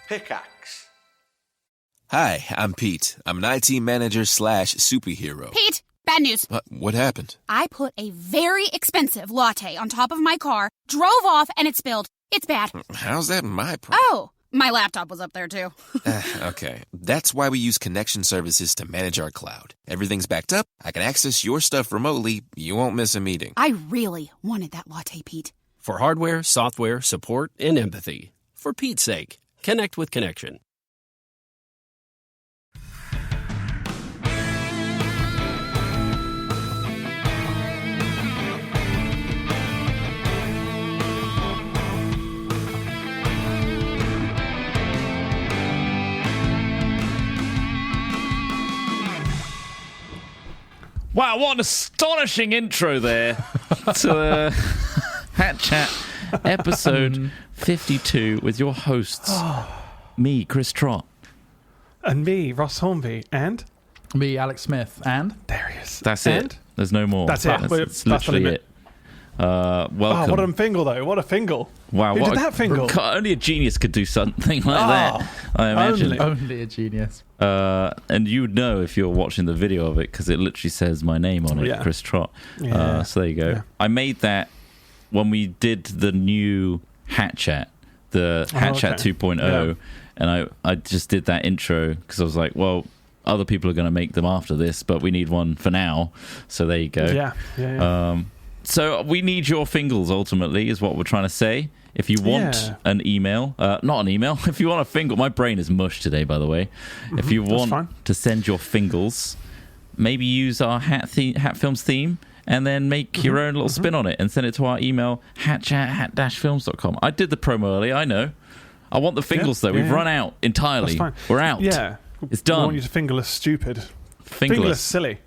Pickaxe. Hi, I'm Pete. I'm an IT manager / superhero. Pete, bad news. What happened? I put a very expensive latte on top of my car, drove off, and it spilled. It's bad. How's that my problem? Oh, my laptop was up there too. Okay, that's why we use connection services to manage our cloud. Everything's backed up. I can access your stuff remotely. You won't miss a meeting. I really wanted that latte, Pete. For hardware, software, support, and empathy. For Pete's sake, connect with Connection. Wow, what an astonishing intro there to Hat Chat episode 52 with your hosts, me, Chris Trott. And me, Ross Hornby, and? Me, Alex Smith, and? There he is. That's and? it. There's no more. That's it. That's literally it. Welcome. Oh, what a fingle, though. What a fingle. Wow. Who did that fingle? Only a genius could do something like that, I imagine. Only a genius. And you would know if you're watching the video of it because it literally says my name on it, Chris Trott. Yeah. So there you go. Yeah. I made that when we did the new Hat Chat, the Hat Chat 2.0, and I just did that intro because I was like, well, other people are going to make them after this, but we need one for now. So there you go. Yeah. So we need your fingles, ultimately, is what we're trying to say. If you want an email, not an email, if you want a fingle, my brain is mush today, by the way. If you want to send your fingles, maybe use our Hat Films theme and then make your own little spin on it and send it to our email, hatchat@films.com. I did the promo earlier, I know. I want the fingles, though. We've run out entirely. That's fine. We're out. Yeah. It's done. We want you to fingerless stupid. Fingerless silly.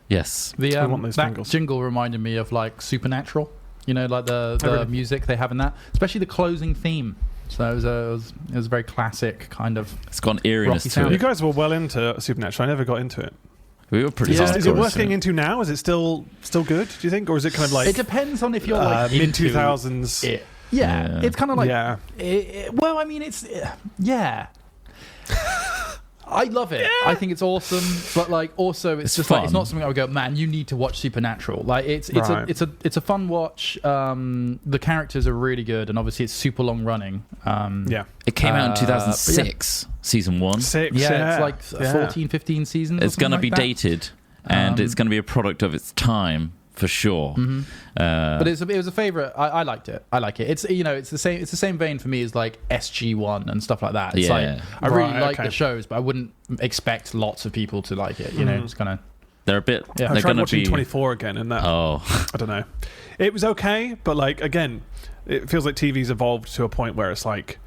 Yes. The want those that fingers. jingle reminded me of like Supernatural. You know, like the music they have in that, especially the closing theme. So it was a very classic kind of. It's got an eeriness to it. You guys were well into Supernatural. I never got into it. We were pretty. Is it worth getting into now? Is it still good? Do you think, or is it kind of like? It depends on if you're like mid 2000s. Yeah, it's kind of like. Yeah. Well, I mean, it's I love it. I think it's awesome, but like also it's just fun. Like it's not something I would go, man, you need to watch Supernatural. Like it's a fun watch. The characters are really good, and obviously it's super long running. It came out in 2006, season 1. It's like 14, 15 seasons. It's going to be that. dated, and it's going to be a product of its time. For sure, but it was a favorite. I liked it. I like it. It's it's the same vein for me as like SG1 and stuff like that. It's like I really like the shows, but I wouldn't expect lots of people to like it. You know, it's kind of they're a bit. Yeah. I tried watching 24 again, and that. Oh, I don't know. It was okay, but like again, it feels like TV's evolved to a point where it's like.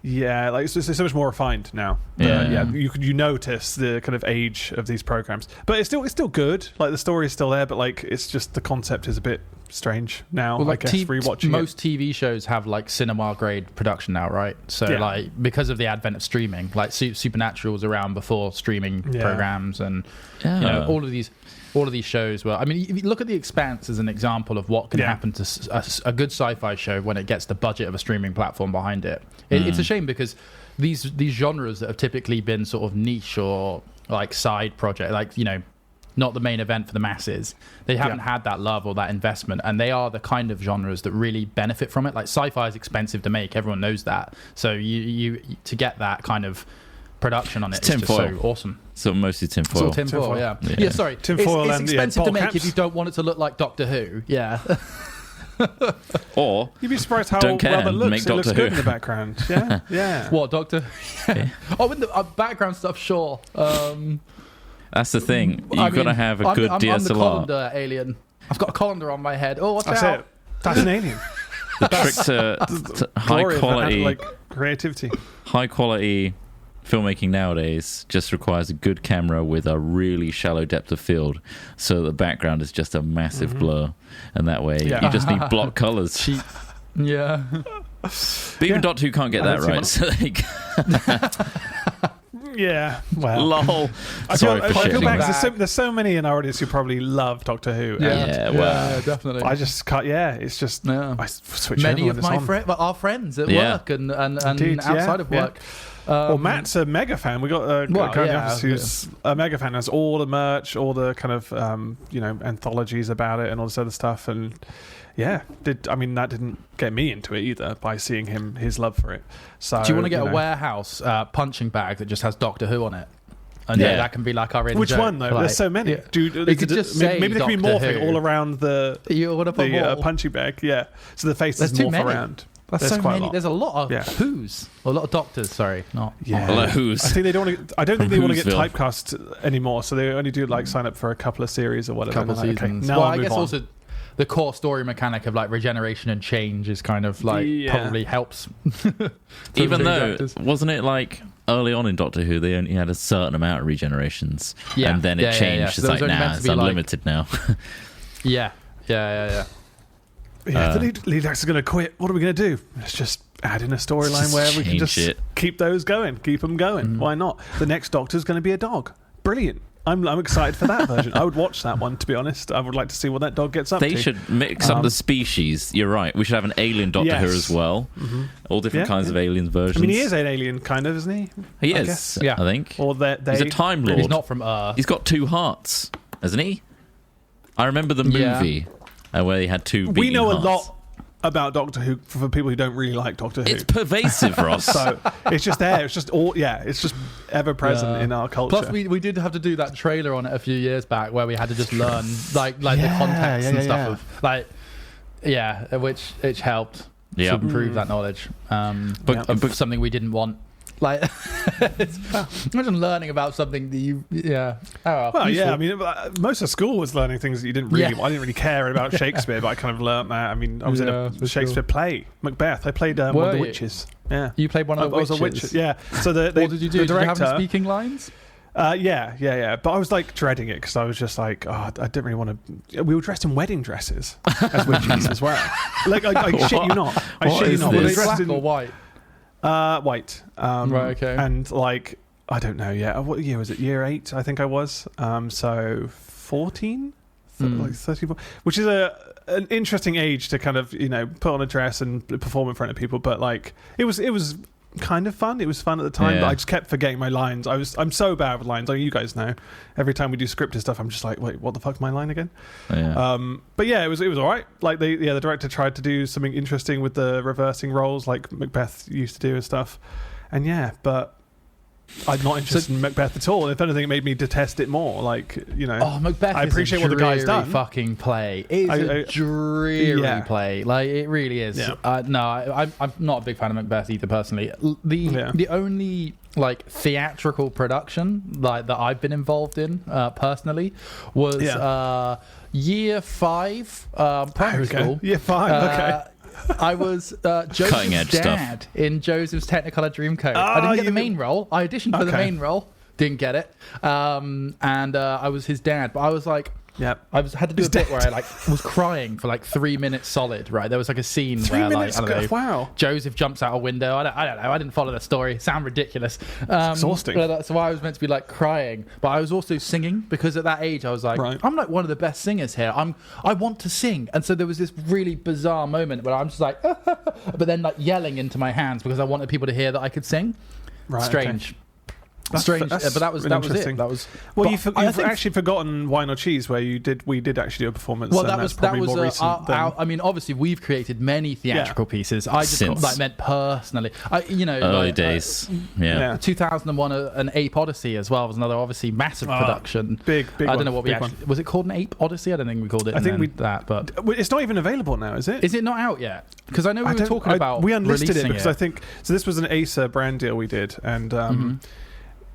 Yeah, like it's so much more refined now. You notice the kind of age of these programs, but it's still good. Like the story is still there, but like it's just the concept is a bit strange now. Well, like I guess rewatching most TV shows have like cinema grade production now, right? So like because of the advent of streaming, like Supernatural was around before streaming programs, and you know all of these shows were. I mean, if you look at The Expanse as an example of what can happen to a good sci-fi show when it gets the budget of a streaming platform behind it. It's a shame because these genres that have typically been sort of niche or like side project, like not the main event for the masses, they haven't had that love or that investment, and they are the kind of genres that really benefit from it. Like sci-fi is expensive to make, everyone knows that. So you to get that kind of production on it is just so awesome. So mostly tinfoil. Tinfoil, yeah. Sorry, tinfoil it's expensive to make caps. if you don't want it to look like Doctor Who. Yeah. Or you'd be surprised how well that looks. It looks good in the background. Yeah. What Doctor? Yeah. Oh, in the background stuff, sure. That's the thing. You've got to have a good DSLR. I'm the colander alien. I've got a colander on my head. Oh, what's that? That's an alien. The trick to high quality, like creativity, high quality filmmaking nowadays just requires a good camera with a really shallow depth of field, so the background is just a massive blur, and that way you just need block colors. Yeah. But even Doctor Who can't get that right. So Yeah, well, lol. I feel back. There's so many in our audience who probably love Doctor Who. Yeah, definitely. I just can't. Yeah, it's just I switch many over of our friends at work and Indeed, outside of work. Well, Matt's a mega fan. We got a guy in the office who's a mega fan. Has all the merch, all the kind of anthologies about it, and all this other stuff. And that didn't get me into it either by seeing his love for it. So, do you want to get a warehouse punching bag that just has Doctor Who on it? And that can be like our Which joke. one though? Like, there's so many. Yeah. Maybe they could be morphing all around the punching bag. Yeah, so the faces morph around. There's so many. There's a lot of Who's, or a lot of Doctors. Sorry, not a lot of Who's. I think they don't. I don't think they want to get typecast anymore. So they only do like sign up for a couple of series or whatever. Couple seasons. Well, I guess also the core story mechanic of like regeneration and change is kind of like probably helps. Even though wasn't it like early on in Doctor Who they only had a certain amount of regenerations, and then it changed. So it's like it's unlimited now. Yeah. The lead actor's going to quit. What are we going to do? Let's just add in a storyline where we can just keep those going, keep them going. Why not? The next Doctor's going to be a dog. Brilliant. I'm excited for that version. I would watch that one, to be honest. I would like to see what that dog gets up to. They should mix up the species. You're right. We should have an alien Doctor Who as well. Mm-hmm. All different kinds of alien versions. I mean, he is an alien, kind of, isn't he? He is, I think. Or he's a Time Lord. He's not from Earth. He's got 2 hearts, hasn't he? I remember the movie where he had 2 beating We know hearts. a lot about Doctor Who for people who don't really like Doctor Who. It's pervasive, Ross. So it's just there. It's just it's just ever present in our culture. Plus, we did have to do that trailer on it a few years back where we had to just learn like the context and stuff of which helped to improve that knowledge. But something we didn't want. Like, imagine learning about something that you, I mean, most of school was learning things that you didn't really. I didn't really care about Shakespeare, but I kind of learned that. I mean, I was in a Shakespeare play, Macbeth. I played one of the witches. Yeah, you played one of the witches. I was a witch. Yeah. So what did you do? Did you have any speaking lines? Yeah. But I was like dreading it because I was just like, I didn't really want to. We were dressed in wedding dresses as witches as well. Like, I shit you not. I shit you not. Were they black or white? White. Right, okay. And like, I don't know yet. What year was it? Year 8, I think I was. So 14? Like 34. Which is an interesting age to kind of, put on a dress and perform in front of people. But like, it was kind of fun. It was fun at the time, but I just kept forgetting my lines. I'm so bad with lines. You guys know. Every time we do scripted stuff, I'm just like, wait, what the fuck's my line again? But yeah, it was all right. Like the director tried to do something interesting with the reversing roles, like Macbeth used to do and stuff. And but I'm not interested in Macbeth at all. If anything, it made me detest it more. Like, Macbeth. I appreciate what the guy's done. Fucking play. It's a dreary play. Like, it really is. Yeah. I'm not a big fan of Macbeth either, personally. The only like theatrical production like that I've been involved in personally was year 5 primary school. Year 5. Okay. I was Joseph's dad in Joseph's Technicolor Dreamcoat. I didn't get the main role. I auditioned for the main role. Didn't get it. And I was his dad. But I was like... Yep. I had to do a bit where I was crying for 3 minutes solid, right? There was a scene where Joseph jumps out a window. I don't know. I didn't follow the story. Sound ridiculous. Exhausting. That's why I was meant to be crying. But I was also singing because at that age I was like, I'm one of the best singers here. I want to sing. And so there was this really bizarre moment where I'm just like, but then yelling into my hands because I wanted people to hear that I could sing. Right. Strange. Okay. Strange, but that was it. That was you've actually forgotten Wine or Cheese, where we did actually do a performance. Well, that was more recent. I mean, obviously, we've created many theatrical pieces. I just meant personally. Early days. 2001, an Ape Odyssey as well was another obviously massive production. Big. I don't know what we actually was it called, an Ape Odyssey? I don't think we called it. I think but it's not even available now, is it? Is it not out yet? Because I know we were talking about we unlisted it because I think so. This was an Acer brand deal we did, and.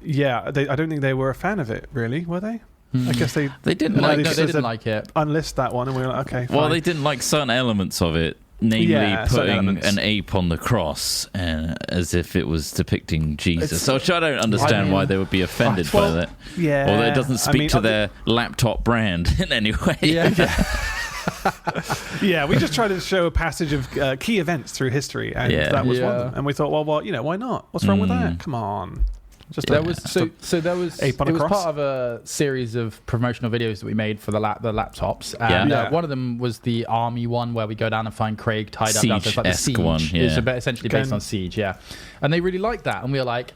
I don't think they were a fan of it, really, were they? I guess they didn't like it. They didn't like it. Unlist that one, and we were like, okay, fine. Well, they didn't like certain elements of it, namely putting an ape on the cross as if it was depicting Jesus. Which I don't understand why they would be offended by that. Yeah. Although it doesn't speak to their laptop brand in any way. Yeah. We just tried to show a passage of key events through history, and that was one of them. And we thought, well, why not? What's wrong with that? Come on. There was it was part of a series of promotional videos that we made for the laptops, and one of them was the army one where we go down and find Craig tied up. It's like the Siege one, It's essentially based on Siege, and they really liked that, and we were like.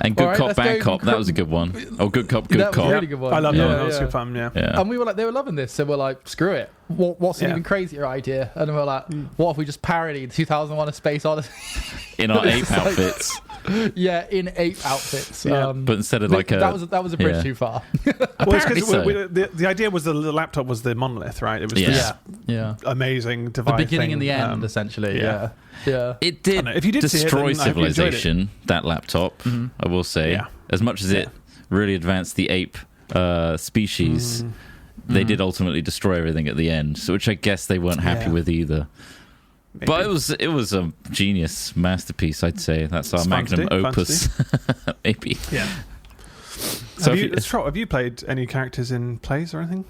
And Good Cop, Bad Cop, that was a good one. Oh, Good Cop, Good Cop. That was a really good one. I love that. That was good fun, And we were like, they were loving this, so we're like, screw it. What's an even crazier idea? And we were like, what if we just parodied 2001: A Space Odyssey in our ape outfits? Yeah, in ape outfits. But instead of that was a bridge too far. Well, it's because the idea was the laptop was the monolith, right? It was this amazing device. The beginning and the end, essentially. Yeah. It did if you did destroy civilization, that laptop, I will say. As much as it really advanced the ape species, they did ultimately destroy everything at the end, which I guess they weren't happy with either. Maybe. But it was a genius masterpiece, I'd say. That's our magnum opus. Maybe. Yeah. So have you played any characters in plays or anything?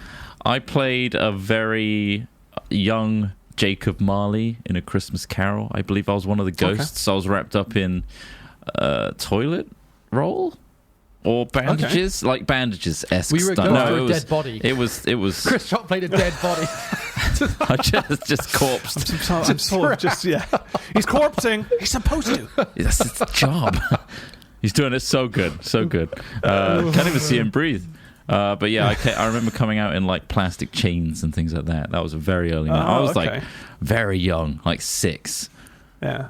I played a very young Jacob Marley in A Christmas Carol. I believe I was one of the ghosts. I was wrapped up in toilet roll or bandages, like bandages-esque We were stuff. going for a dead body. It was. Chris Trott played a dead body. I just corpsed. I'm sort of just He's corpsing. He's supposed to. That's his job. He's doing it so good. Can't even see him breathe. But yeah, I remember coming out in like plastic chains and things like that. That was a very early. I was like very young, like 6,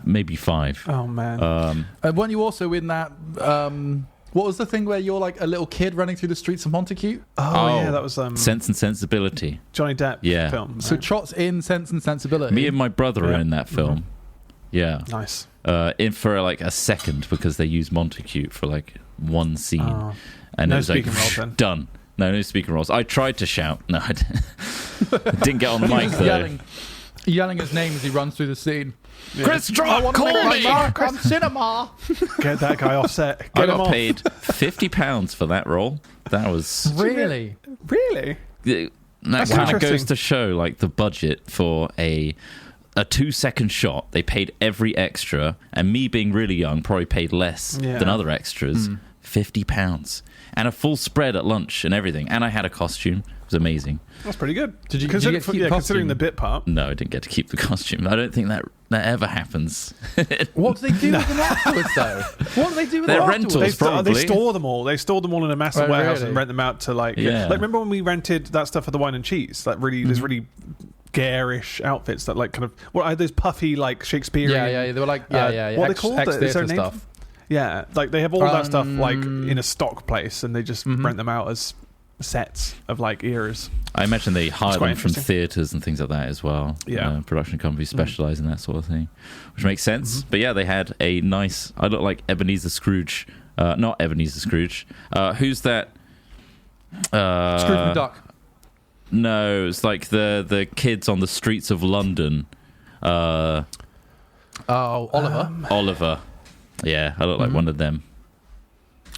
maybe 5. Oh man! Weren't you also in that? What was the thing where you're like a little kid running through the streets of Montacute? Oh yeah, that was Sense and Sensibility. Johnny Depp film. Right? So Trott's in Sense and Sensibility. Me and my brother are in that film. Yeah, nice. In for like a second because they use Montacute for like one scene. And no it was speaking like, roles then? Done. No speaking roles. I tried to shout. No, I didn't get on the mic, though. Yelling his name as he runs through the scene. Yeah. Chris Trott, call me! Mark on cinema! Get that guy off set. I got paid £50 for that role. That was... Really? That kind of goes to show, like, the budget for a 2-second shot. They paid every extra, and me being really young probably paid less than other extras. £50. And a full spread at lunch and everything. And I had a costume. It was amazing. That's pretty good. Did you get to keep the costume? Considering the bit part. No, I didn't get to keep the costume. I don't think that ever happens. What do they do with them afterwards, though? What do they do with them afterwards? Rentals, probably. They store them all. They store them all in a massive warehouse and rent them out to like... Like, remember when we rented that stuff for the wine and cheese? Like, there's really garish outfits that like kind of... What are those puffy, like, Shakespearean... Yeah, they were like... What are they called? Is there a name? Stuff. Yeah, like they have all that stuff like in a stock place, and they just rent them out as sets of like eras. I imagine they hire them from theatres and things like that as well. Yeah, production companies specialise in that sort of thing, which makes sense. But yeah, they had a nice. I look like Ebenezer Scrooge, not Ebenezer Scrooge. Who's that? Scrooge McDuck. No, it's like the kids on the streets of London. Oliver. Oliver. Yeah, I look like one of them.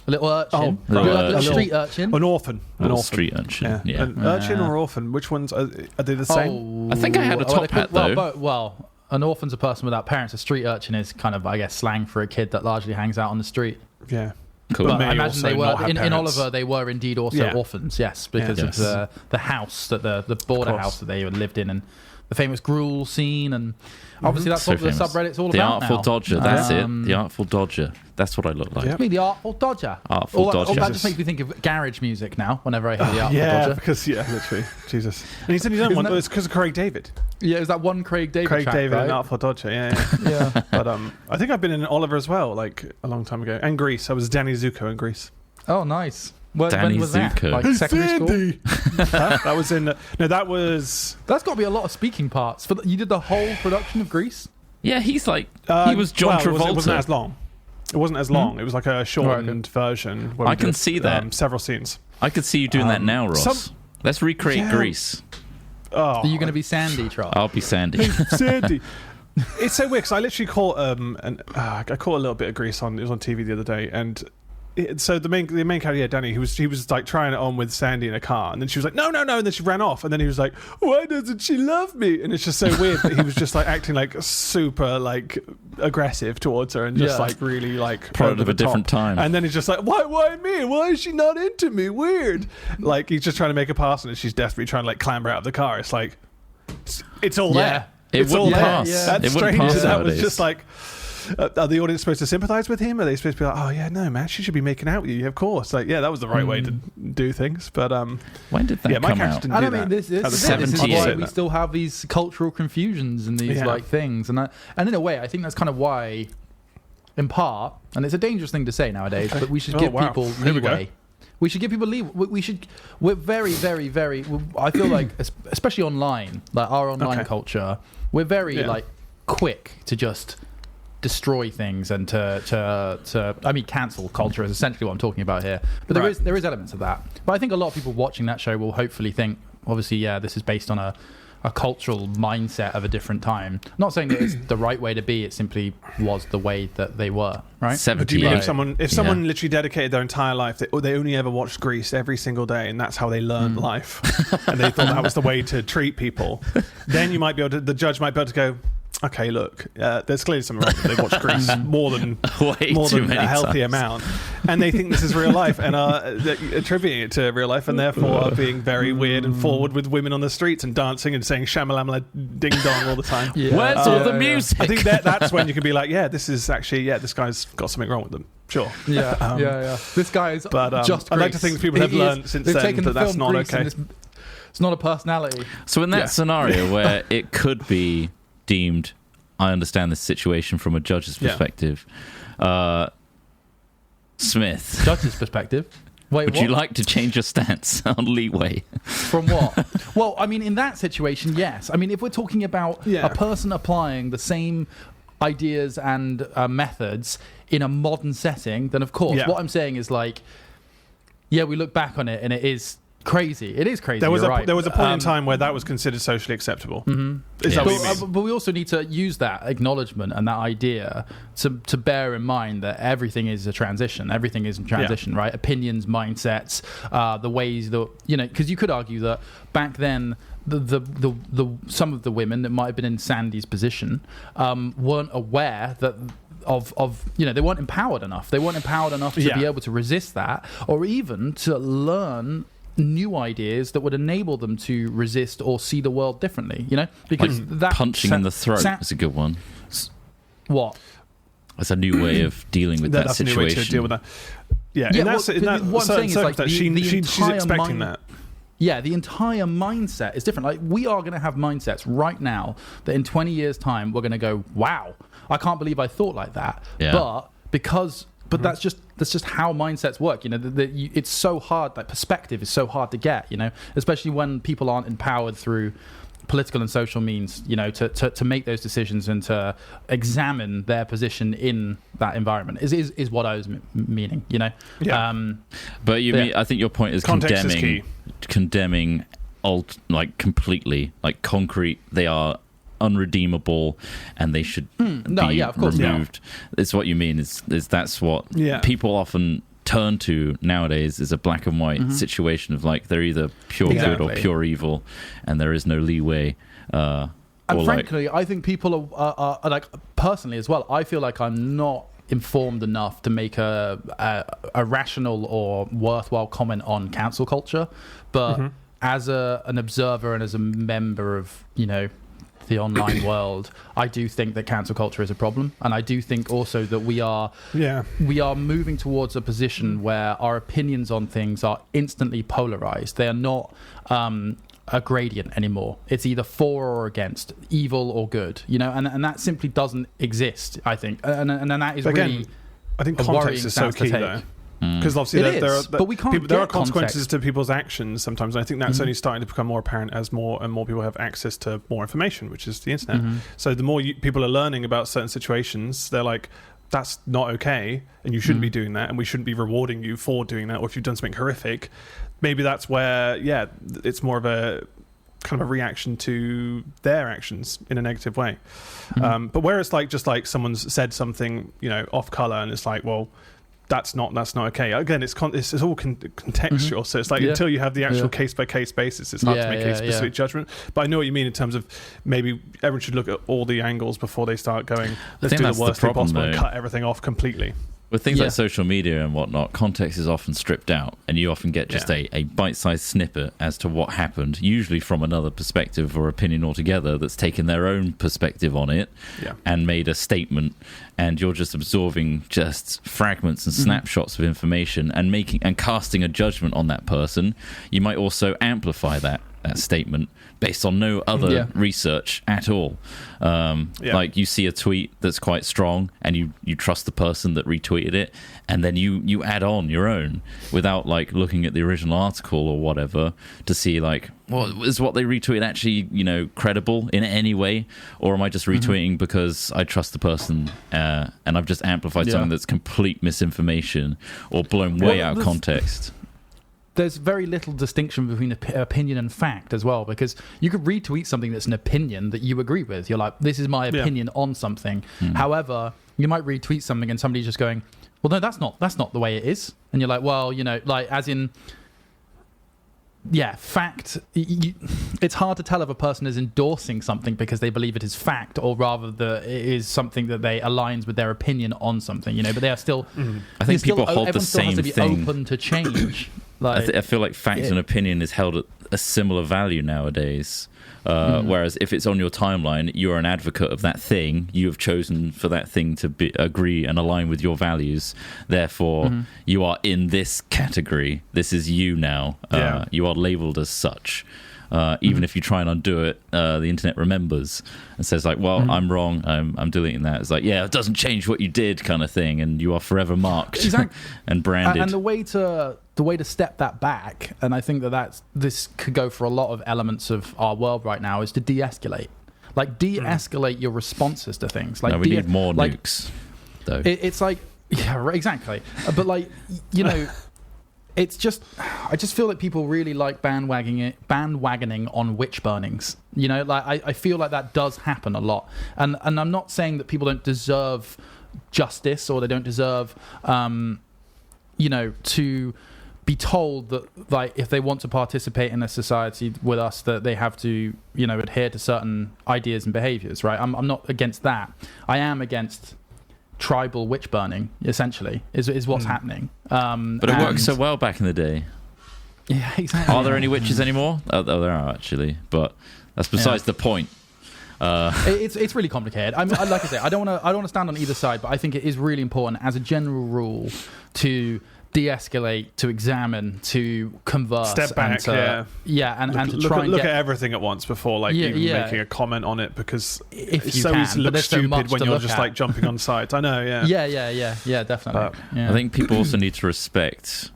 A little urchin. A street urchin. An orphan. Street urchin. Yeah. An urchin or orphan? Which ones are they the same? I think I had a top hat though. Well, an orphan's a person without parents. A street urchin is kind of, I guess, slang for a kid that largely hangs out on the street. Yeah. Cool. But I imagine they were in Oliver. They were indeed also orphans. Yes, because of the house the border house that they lived in, and the famous gruel scene, and obviously that's what the subreddit's all about now. The Artful Dodger, that's it. The Artful Dodger. That's what I look like. Yep. Me, the Artful Dodger. That just makes me think of garage music now whenever I hear the Artful Dodger. Because, literally. Jesus. And he said he's done one, it's because of Craig David. Yeah, it was that one Craig David track, David right? and Artful Dodger, yeah. But I think I've been in Oliver as well, like a long time ago. And Grease. I was Danny Zuko in Grease. Oh, nice. Danny when was Zuko. That? Like secondary school? That was in... that was... That's got to be a lot of speaking parts. You did the whole production of Grease? Yeah, he's like... he was John Travolta. It wasn't as long. It wasn't as long. It was like a shortened version. Where I can see that. Several scenes. I could see you doing that now, Ross. Let's recreate Grease. Are you going to be Sandy, Trot? I'll be Sandy. Sandy. It's so weird because I literally caught I caught a little bit of Grease on. It was on TV the other day, and so the main character, Danny, he was like trying it on with Sandy in a car, and then she was like, no, and then she ran off, and then he was like, why doesn't she love me? And it's just so weird that he was just like acting like super like aggressive towards her and just like really like product of a different time. And then he's just like, why me? Why is she not into me? Weird. Like he's just trying to make a pass, and she's desperately trying to like clamber out of the car. It's like it's all there. It's all pass. That's strange. That was just like. Are the audience supposed to sympathise with him? Are they supposed to be like, oh yeah, no man, she should be making out with you? Of course, like that was the right way to do things. But when did that come out? I mean, this is why we still have these cultural confusions and these like things, and in a way, I think that's kind of why, in part, and it's a dangerous thing to say nowadays, but we should give people leeway. We should give people leeway. We're very, very, very. I feel like, especially online, like our online culture, we're very like quick to just destroy things and to I mean, cancel culture is essentially what I'm talking about here. But there is elements of that. But I think a lot of people watching that show will hopefully think, obviously, this is based on a cultural mindset of a different time. Not saying that it's the right way to be, it simply was the way that they were, right? But do you mean if someone literally dedicated their entire life, they only ever watched Grease every single day, and that's how they learned life, and they thought that was the way to treat people, then you might be able to, the judge might be able to go, okay, look, there's clearly something wrong. They watch Grease more than a healthy amount, and they think this is real life, and are attributing it to real life, and therefore are being very weird and forward with women on the streets and dancing and saying shamalama ding dong all the time. Where's all the music? I think that's when you can be like, this is actually this guy's got something wrong with them. Sure. This guy's just. I'd like to think people have learned since then that that's not okay. It's not a personality. So in that scenario where it could be deemed, I understand this situation from a judge's perspective. Smith. Judge's perspective? Wait, Would you like to change your stance on leeway? From what? Well, I mean, in that situation, yes. I mean, if we're talking about a person applying the same ideas and methods in a modern setting, then of course, what I'm saying is like, we look back on it and it is crazy. It is crazy. There was a point in time where that was considered socially acceptable. Is that what you mean? But we also need to use that acknowledgement and that idea to bear in mind that everything is a transition. Everything is in transition, right? Opinions, mindsets, the ways that because you could argue that back then the some of the women that might have been in Sandy's position weren't aware that. They weren't empowered enough. They weren't empowered enough to be able to resist that, or even to learn new ideas that would enable them to resist or see the world differently, because that punching in the throat is a good one. What? That's a new way of dealing with that situation. That's a new way to deal with that. What I'm saying is like she's expecting that. Yeah, the entire mindset is different. Like, we are going to have mindsets right now that in 20 years' time we're going to go, wow, I can't believe I thought like that. Yeah. But that's just how mindsets work. It's so hard. Like, perspective is so hard to get. Especially when people aren't empowered through political and social means. To make those decisions and to examine their position in that environment is what I was meaning. Yeah. But mean, I think your point is condemning, completely, like concrete. They are unredeemable and they should be removed. It's what you mean is that's what people often turn to nowadays, is a black and white situation of like they're either pure good or pure evil, and there is no leeway. And frankly, I think people are like, personally as well, I feel like I'm not informed enough to make a rational or worthwhile comment on cancel culture, but as an observer and as a member of the online world, I do think that cancel culture is a problem, and I do think also that we are moving towards a position where our opinions on things are instantly polarized. They are not a gradient anymore. It's either for or against, evil or good, and that simply doesn't exist, I think, and that is really, I think context is so key though. Because obviously there are consequences to people's actions sometimes, and I think that's only starting to become more apparent as more and more people have access to more information, which is the internet. So the more people are learning about certain situations, they're like, that's not okay, and you shouldn't be doing that, and we shouldn't be rewarding you for doing that, or if you've done something horrific. Maybe that's where it's more of a kind of a reaction to their actions in a negative way. But where it's like just like someone's said something off color, and it's like, well, that's not okay. Again, it's all contextual, so it's like until you have the actual case-by-case basis, it's hard to make a specific judgment. But I know what you mean in terms of maybe everyone should look at all the angles before they start going, let's do the worst thing possible and cut everything off completely. With things like social media and whatnot, context is often stripped out, and you often get just a bite-sized snippet as to what happened, usually from another perspective or opinion altogether that's taken their own perspective on it and made a statement, and you're just absorbing just fragments and snapshots of information and casting a judgment on that person. You might also amplify that statement based on no other research at all. Like you see a tweet that's quite strong and you trust the person that retweeted it, and then you add on your own without like looking at the original article or whatever to see like, well, is what they retweeted actually, credible in any way, or am I just retweeting because I trust the person and I've just amplified something that's complete misinformation or blown way out of context? There's very little distinction between opinion and fact as well, because you could retweet something that's an opinion that you agree with. You're like, this is my opinion on something. However, you might retweet something and somebody's just going, well, no, that's not the way it is. And you're like, well, like as in, fact. It's hard to tell if a person is endorsing something because they believe it is fact, or rather that it is something that they aligns with their opinion on something. But they are still. I think people hold the same still has to be thing. Open to change. I feel like fact and opinion is held at a similar value nowadays. Whereas if it's on your timeline, you're an advocate of that thing. You have chosen for that thing to agree and align with your values. Therefore, you are in this category. This is you now. You are labeled as such. Even if you try and undo it, the internet remembers and says like, well, I'm wrong, I'm deleting that. It's like, it doesn't change what you did kind of thing, and you are forever marked and branded. And the way to step that back, and I think this could go for a lot of elements of our world right now, is to de-escalate. Like de-escalate your responses to things. Like we need more nukes, though. It's like, exactly. But like, it's just, I just feel like people really like bandwagoning on witch burnings. I feel like that does happen a lot. And I'm not saying that people don't deserve justice or they don't deserve, to be told that, like, if they want to participate in a society with us, that they have to, adhere to certain ideas and behaviors, right? I'm not against that. I am against tribal witch burning, essentially, is what's happening. But it worked so well back in the day. Yeah, exactly. Are there any witches anymore? Oh, there are actually, but that's besides the point. It's really complicated. Like I say, I don't want to stand on either side, but I think it is really important as a general rule to de-escalate, to examine, to converse, step back, and to look at everything at once before even making a comment on it, because it's so easy to look stupid when you're just like jumping on sides. I know, yeah, definitely. I think people also need to respect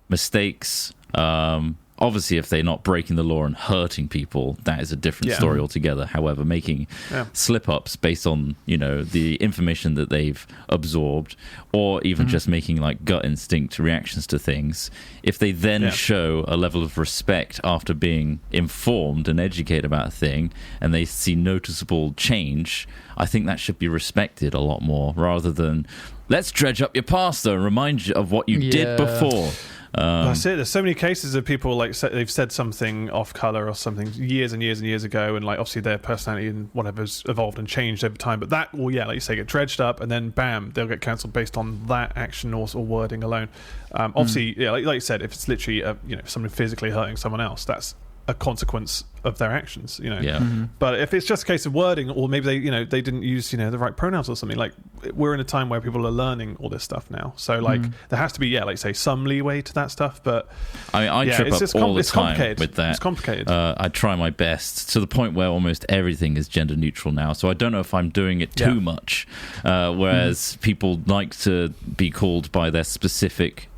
mistakes. Obviously, if they're not breaking the law and hurting people, that is a different story altogether. However, making slip-ups based on, the information that they've absorbed, or even just making like gut instinct reactions to things, if they then show a level of respect after being informed and educated about a thing, and they see noticeable change, I think that should be respected a lot more, rather than let's dredge up your past though and remind you of what you did before. That's it. There's so many cases of people like they've said something off color or something years and years and years ago, and like obviously their personality and whatever's evolved and changed over time. But that will, like you say, get dredged up, and then bam, they'll get cancelled based on that action or wording alone. Obviously, like you said, if it's literally someone physically hurting someone else, that's a consequence of their actions, But if it's just a case of wording, or maybe they didn't use the right pronouns or something, like we're in a time where people are learning all this stuff now, so like there has to be like say some leeway to that stuff. But I trip up all the time with that. It's complicated. I try my best to the point where almost everything is gender neutral now, so I don't know if I'm doing it too much, whereas people like to be called by their specific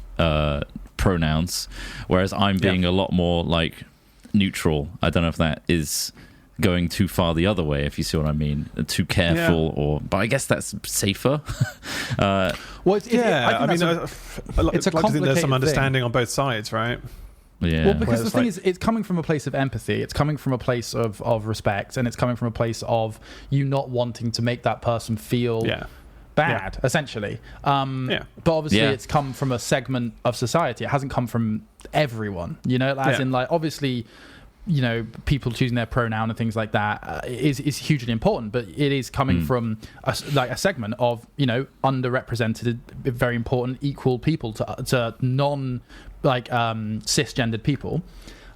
pronouns, whereas I'm being a lot more like neutral. I don't know if that is going too far the other way, if you see what I mean, too careful, but I guess that's safer. I mean, I'd like to think there's some understanding on both sides, right? Yeah. Well, because the thing is, it's coming from a place of empathy, it's coming from a place of respect, and it's coming from a place of you not wanting to make that person feel bad, essentially. But obviously it's come from a segment of society. It hasn't come from everyone, as in, like, obviously, people choosing their pronoun and things like that is hugely important, but it is coming from a segment of, underrepresented, very important, equal people to non, cisgendered people.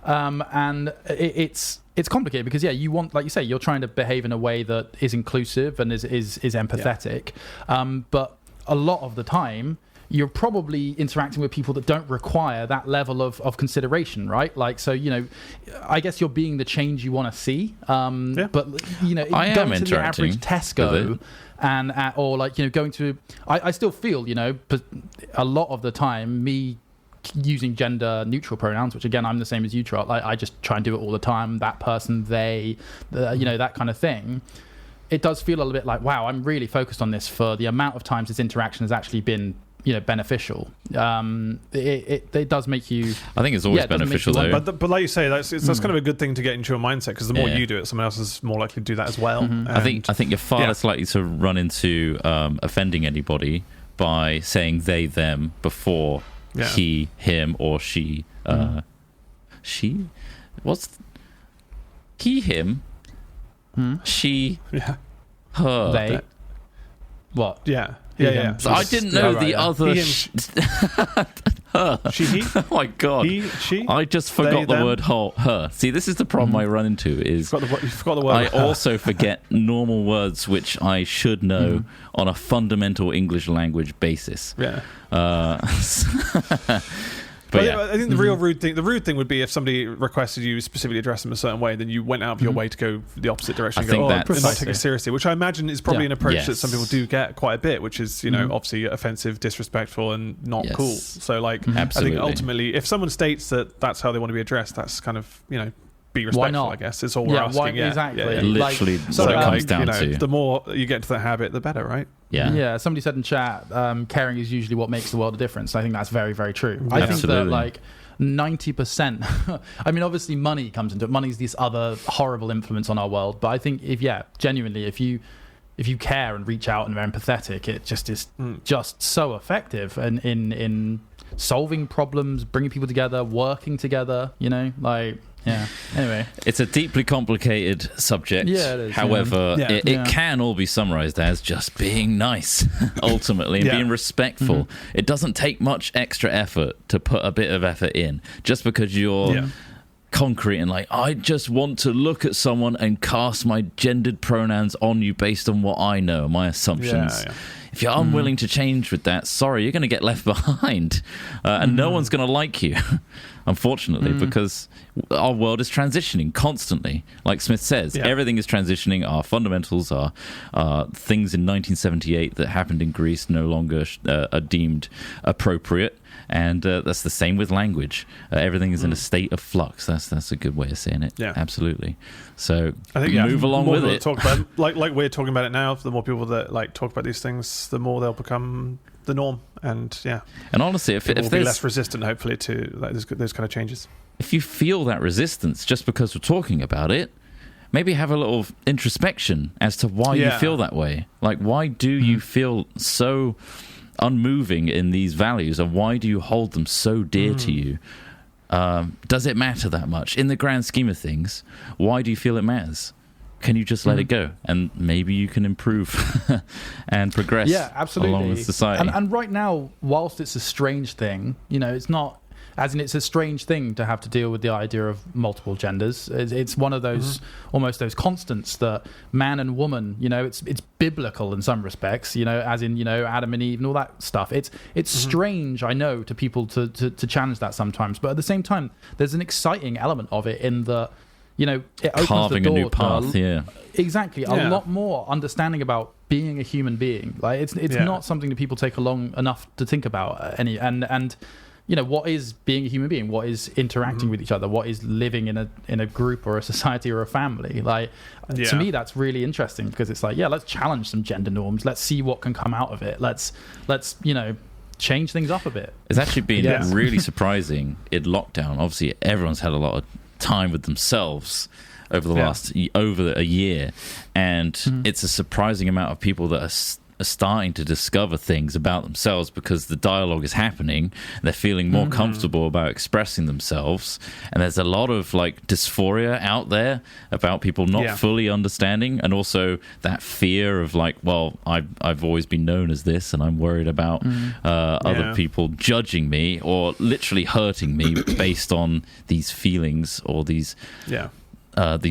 And it's complicated because you want, like you say, you're trying to behave in a way that is inclusive and is empathetic, but a lot of the time you're probably interacting with people that don't require that level of consideration, right? Like, so, I guess you're being the change you want to see, but I am going to the average Tesco and going to, I still feel, a lot of the time me using gender neutral pronouns, which again I'm the same as you, Trot. I just try and do it all the time. That person, they, that kind of thing. It does feel a little bit like, wow, I'm really focused on this for the amount of times this interaction has actually been beneficial. It does make you. I think it's always beneficial though. But like you say, that's kind of a good thing to get into your mindset, because the more you do it, someone else is more likely to do that as well. I think you're far less likely to run into offending anybody by saying they, them before he, him, or she. She? What's he, him? She, her. They. What? Yeah. So I didn't know the other. Her. She, he. Oh my god. He, she. I just forgot the word her. See, this is the problem I run into. Is you forgot the word. I also forget normal words which I should know on a fundamental English language basis. Yeah. But I think the real rude thing would be if somebody requested you specifically address them a certain way, then you went out of your way to go the opposite direction. I and not take it seriously, which I imagine is probably an approach that some people do get quite a bit, which is obviously offensive, disrespectful, and not cool. So I think ultimately, if someone states that that's how they want to be addressed, that's kind of be respectful. Why not? I guess it's all we're asking. Exactly. Literally, what it comes down to. The more you get into the habit, the better, right? Yeah. Somebody said in chat, caring is usually what makes the world a difference. I think that's very, very true. I think that 90%. I mean, obviously, money comes into it. Money's this other horrible influence on our world. But I think genuinely, if you care and reach out and are empathetic, it just is just so effective in solving problems, bringing people together, working together. Yeah. Anyway, it's a deeply complicated subject. Yeah, it is. However, it can all be summarized as just being nice, ultimately, and being respectful. It doesn't take much extra effort to put a bit of effort in, just because you're concrete and I just want to look at someone and cast my gendered pronouns on you based on what I know, my assumptions. If you're unwilling to change with that, sorry, you're going to get left behind, and no one's going to like you, unfortunately, because our world is transitioning constantly. Like Smith says, everything is transitioning. Our fundamentals are things in 1978 that happened in Greece no longer are deemed appropriate. And that's the same with language. Everything is in a state of flux. That's a good way of saying it. Yeah, absolutely. So I think move along with it. Talk about like we're talking about it now. The more people that talk about these things, the more they'll become the norm. And and honestly, if there's be less resistant, hopefully, to those kind of changes. If you feel that resistance just because we're talking about it, maybe have a little introspection as to why you feel that way. Like, why do you feel so unmoving in these values, and why do you hold them so dear to you? Does it matter that much in the grand scheme of things? Why do you feel it matters? Can you just let it go, and maybe you can improve and progress along with society? And right now, whilst it's a strange thing, it's not, as in it's a strange thing to have to deal with the idea of multiple genders. It's one of those almost those constants that man and woman, it's biblical in some respects, as in Adam and Eve and all that stuff. It's strange, I know, to people to challenge that sometimes, but at the same time, there's an exciting element of it in the it opens carving the door a new path. Exactly, a lot more understanding about being a human being. Like it's not something that people take long enough to think about and what is being a human being? What is interacting with each other? What is living in a group or a society or a family? To me, that's really interesting, because it's let's challenge some gender norms. Let's see what can come out of it. Let's change things up a bit. It's actually been really surprising in lockdown. Obviously, everyone's had a lot of time with themselves over the last over a year, and it's a surprising amount of people that are are starting to discover things about themselves because the dialogue is happening. They're feeling more comfortable about expressing themselves, and there's a lot of like dysphoria out there about people not fully understanding, and also that fear of like, well, I've always been known as this, and I'm worried about other people judging me or literally hurting me based on these feelings or these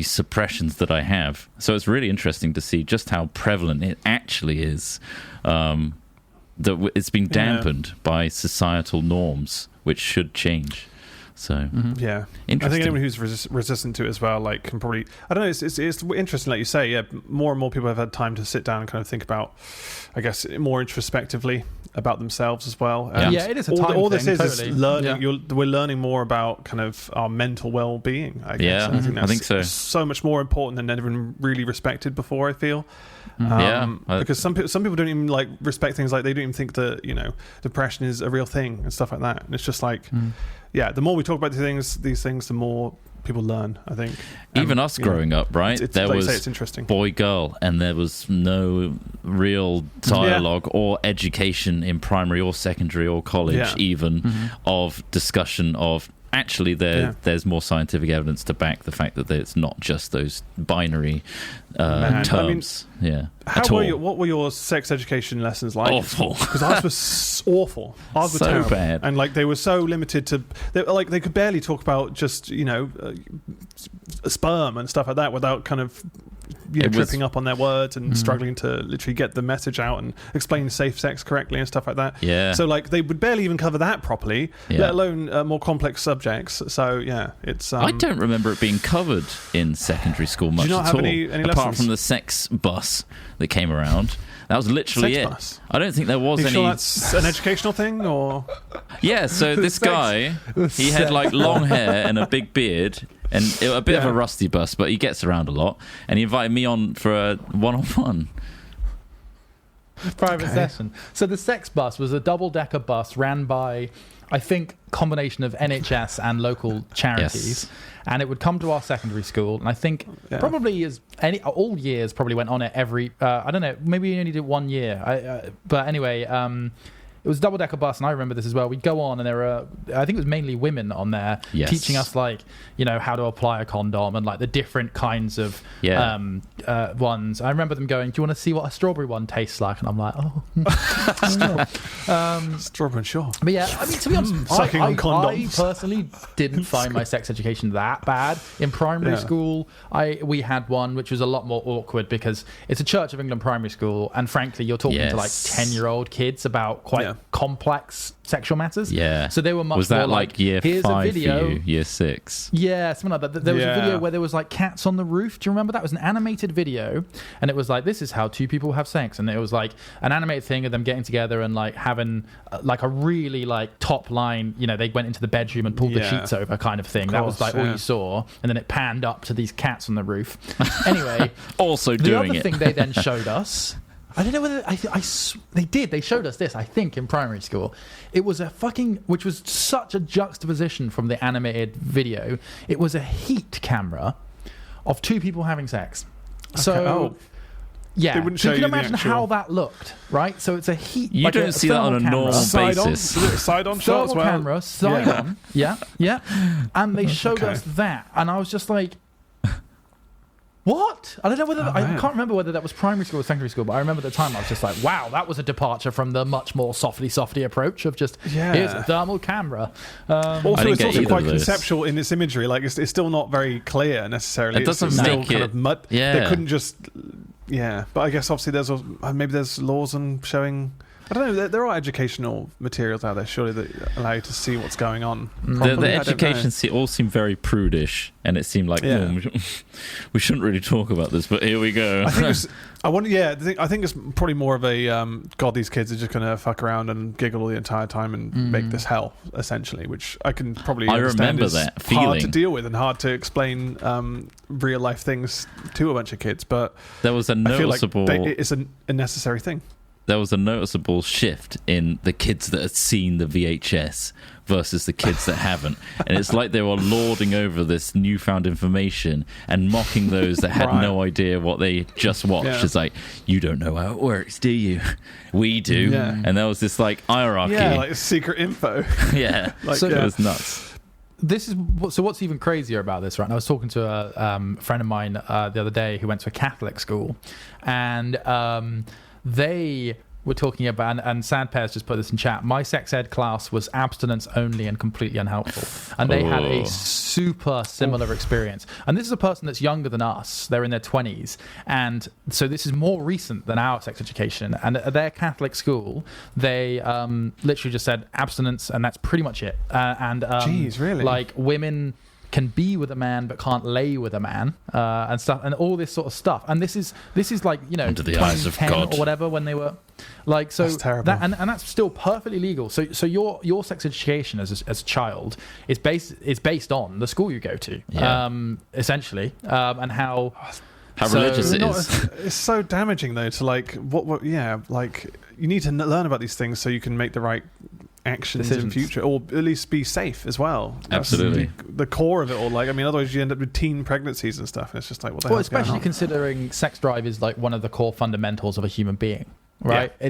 suppressions that I have. So it's really interesting to see just how prevalent it actually is. That it's been dampened by societal norms, which should change. So I think anyone who's resistant to it as well, like, can probably, I don't know, it's interesting, like you say. Yeah, more and more people have had time to sit down and kind of think about, I guess, more introspectively about themselves as well. It is a time all thing, this totally. is learning. We're learning more about kind of our mental well-being, I guess. I think so. So much more important than anyone really respected before, I feel. Because some people don't even like respect things, like they don't even think that, you know, depression is a real thing and stuff like that. And it's just like, the more we talk about these things, the more people learn, I think. Even us growing up, right? There was it's interesting. Boy-girl, and there was no real dialogue or education in primary or secondary or college even of discussion of actually there's more scientific evidence to back the fact that it's not just those binary terms. What were your sex education lessons like? Awful. Because ours was awful. Ours were so terrible. bad. And like they were so limited to, they could barely talk about just, you know, sperm and stuff like that without kind of tripping up on their words and struggling to literally get the message out and explain safe sex correctly and stuff like that. So like they would barely even cover that properly, let alone more complex subjects. So it's I don't remember it being covered in secondary school much at all. Any apart lessons? From the sex bus that came around. That was literally sex it. Bus? I don't think there was any. Sure that's an educational thing, or so this guy, he had like long hair and a big beard and a bit of a rusty bus, but he gets around a lot, and he invited me on for a one-on-one private session. So the sex bus was a double-decker bus ran by, I think, combination of NHS and local charities. And it would come to our secondary school, and I think probably all years probably went on it every. I don't know, maybe we only did 1 year. But anyway, it was a double-decker bus, and I remember this as well. We'd go on, and there were, I think it was mainly women on there, teaching us, like, you know, how to apply a condom and like the different kinds of ones. I remember them going, "Do you want to see what a strawberry one tastes like?" And I'm like, strawberry, sure. But yeah, I mean, to be honest, Sucking on I condoms. personally didn't find my sex education that bad. In primary school, we had one which was a lot more awkward because it's a Church of England primary school, and frankly, you're talking to like 10-year-old kids about quite complex sexual matters. So they were much was that more like year here's 5 a video. for you, year 6? Yeah, something like that. There was a video where there was like cats on the roof. Do you remember that? It was an animated video, and it was like, this is how two people have sex, and it was like an animated thing of them getting together and like having like a really like top line, you know, they went into the bedroom and pulled the sheets over kind of thing. That was like all you saw, and then it panned up to these cats on the roof. Anyway, also the doing other it. thing they then showed us, I don't know whether they showed us this, I think, in primary school. It was which was such a juxtaposition from the animated video. It was a heat camera of two people having sex. So yeah, they wouldn't so show you can you the imagine actual... how that looked, right? So it's a heat. You like don't see that on a normal basis. Side on shot as well. Camera, side on. Yeah. And they showed us that, and I was just like, what? I don't know whether I can't remember whether that was primary school or secondary school, but I remember at the time I was just like, wow, that was a departure from the much more softy approach of just here's a thermal camera. Also, it's also quite conceptual in its imagery. Like it's still not very clear necessarily. It doesn't it's make still it kind of mud. Yeah. They couldn't just. Yeah, but I guess obviously there's laws on showing. I don't know. There are educational materials out there, surely, that allow you to see what's going on. The education all seemed very prudish, and it seemed like we shouldn't really talk about this, but here we go. I think it's probably more of a God. These kids are just going to fuck around and giggle the entire time and make this hell, essentially. Which I can probably understand remember is that feeling. hard to deal with and hard to explain real life things to a bunch of kids. But there was a noticeable. I feel like it's a necessary thing. there was a noticeable shift in the kids that had seen the VHS versus the kids that haven't. And it's like they were lording over this newfound information and mocking those that had no idea what they just watched. Yeah. It's like, you don't know how it works, do you? We do. Yeah. And there was this like hierarchy. Yeah, like secret info. Yeah. Like, so, it was nuts. What's even crazier about this, right? And I was talking to a friend of mine the other day who went to a Catholic school, and they were talking about, and Sadpair's just put this in chat, my sex ed class was abstinence only and completely unhelpful. And they had a super similar experience. And this is a person that's younger than us. They're in their 20s. And so this is more recent than our sex education. And at their Catholic school, they literally just said abstinence, and that's pretty much it. Jeez, really? Like, women can be with a man but can't lay with a man, and stuff, and all this sort of stuff. And this is like, you know, under the eyes of God or whatever, when they were like, so that's terrible. That, and that's still perfectly legal. So your sex education as a child is based on the school you go to, essentially, and how religious it is. It's so damaging though to like like you need to learn about these things so you can make the right actions in future, or at least be safe as well. Absolutely. The core of it all. Like, I mean, otherwise you end up with teen pregnancies and stuff, and it's just like, what the hell? Well, especially considering sex drive is like one of the core fundamentals of a human being, right? Yeah.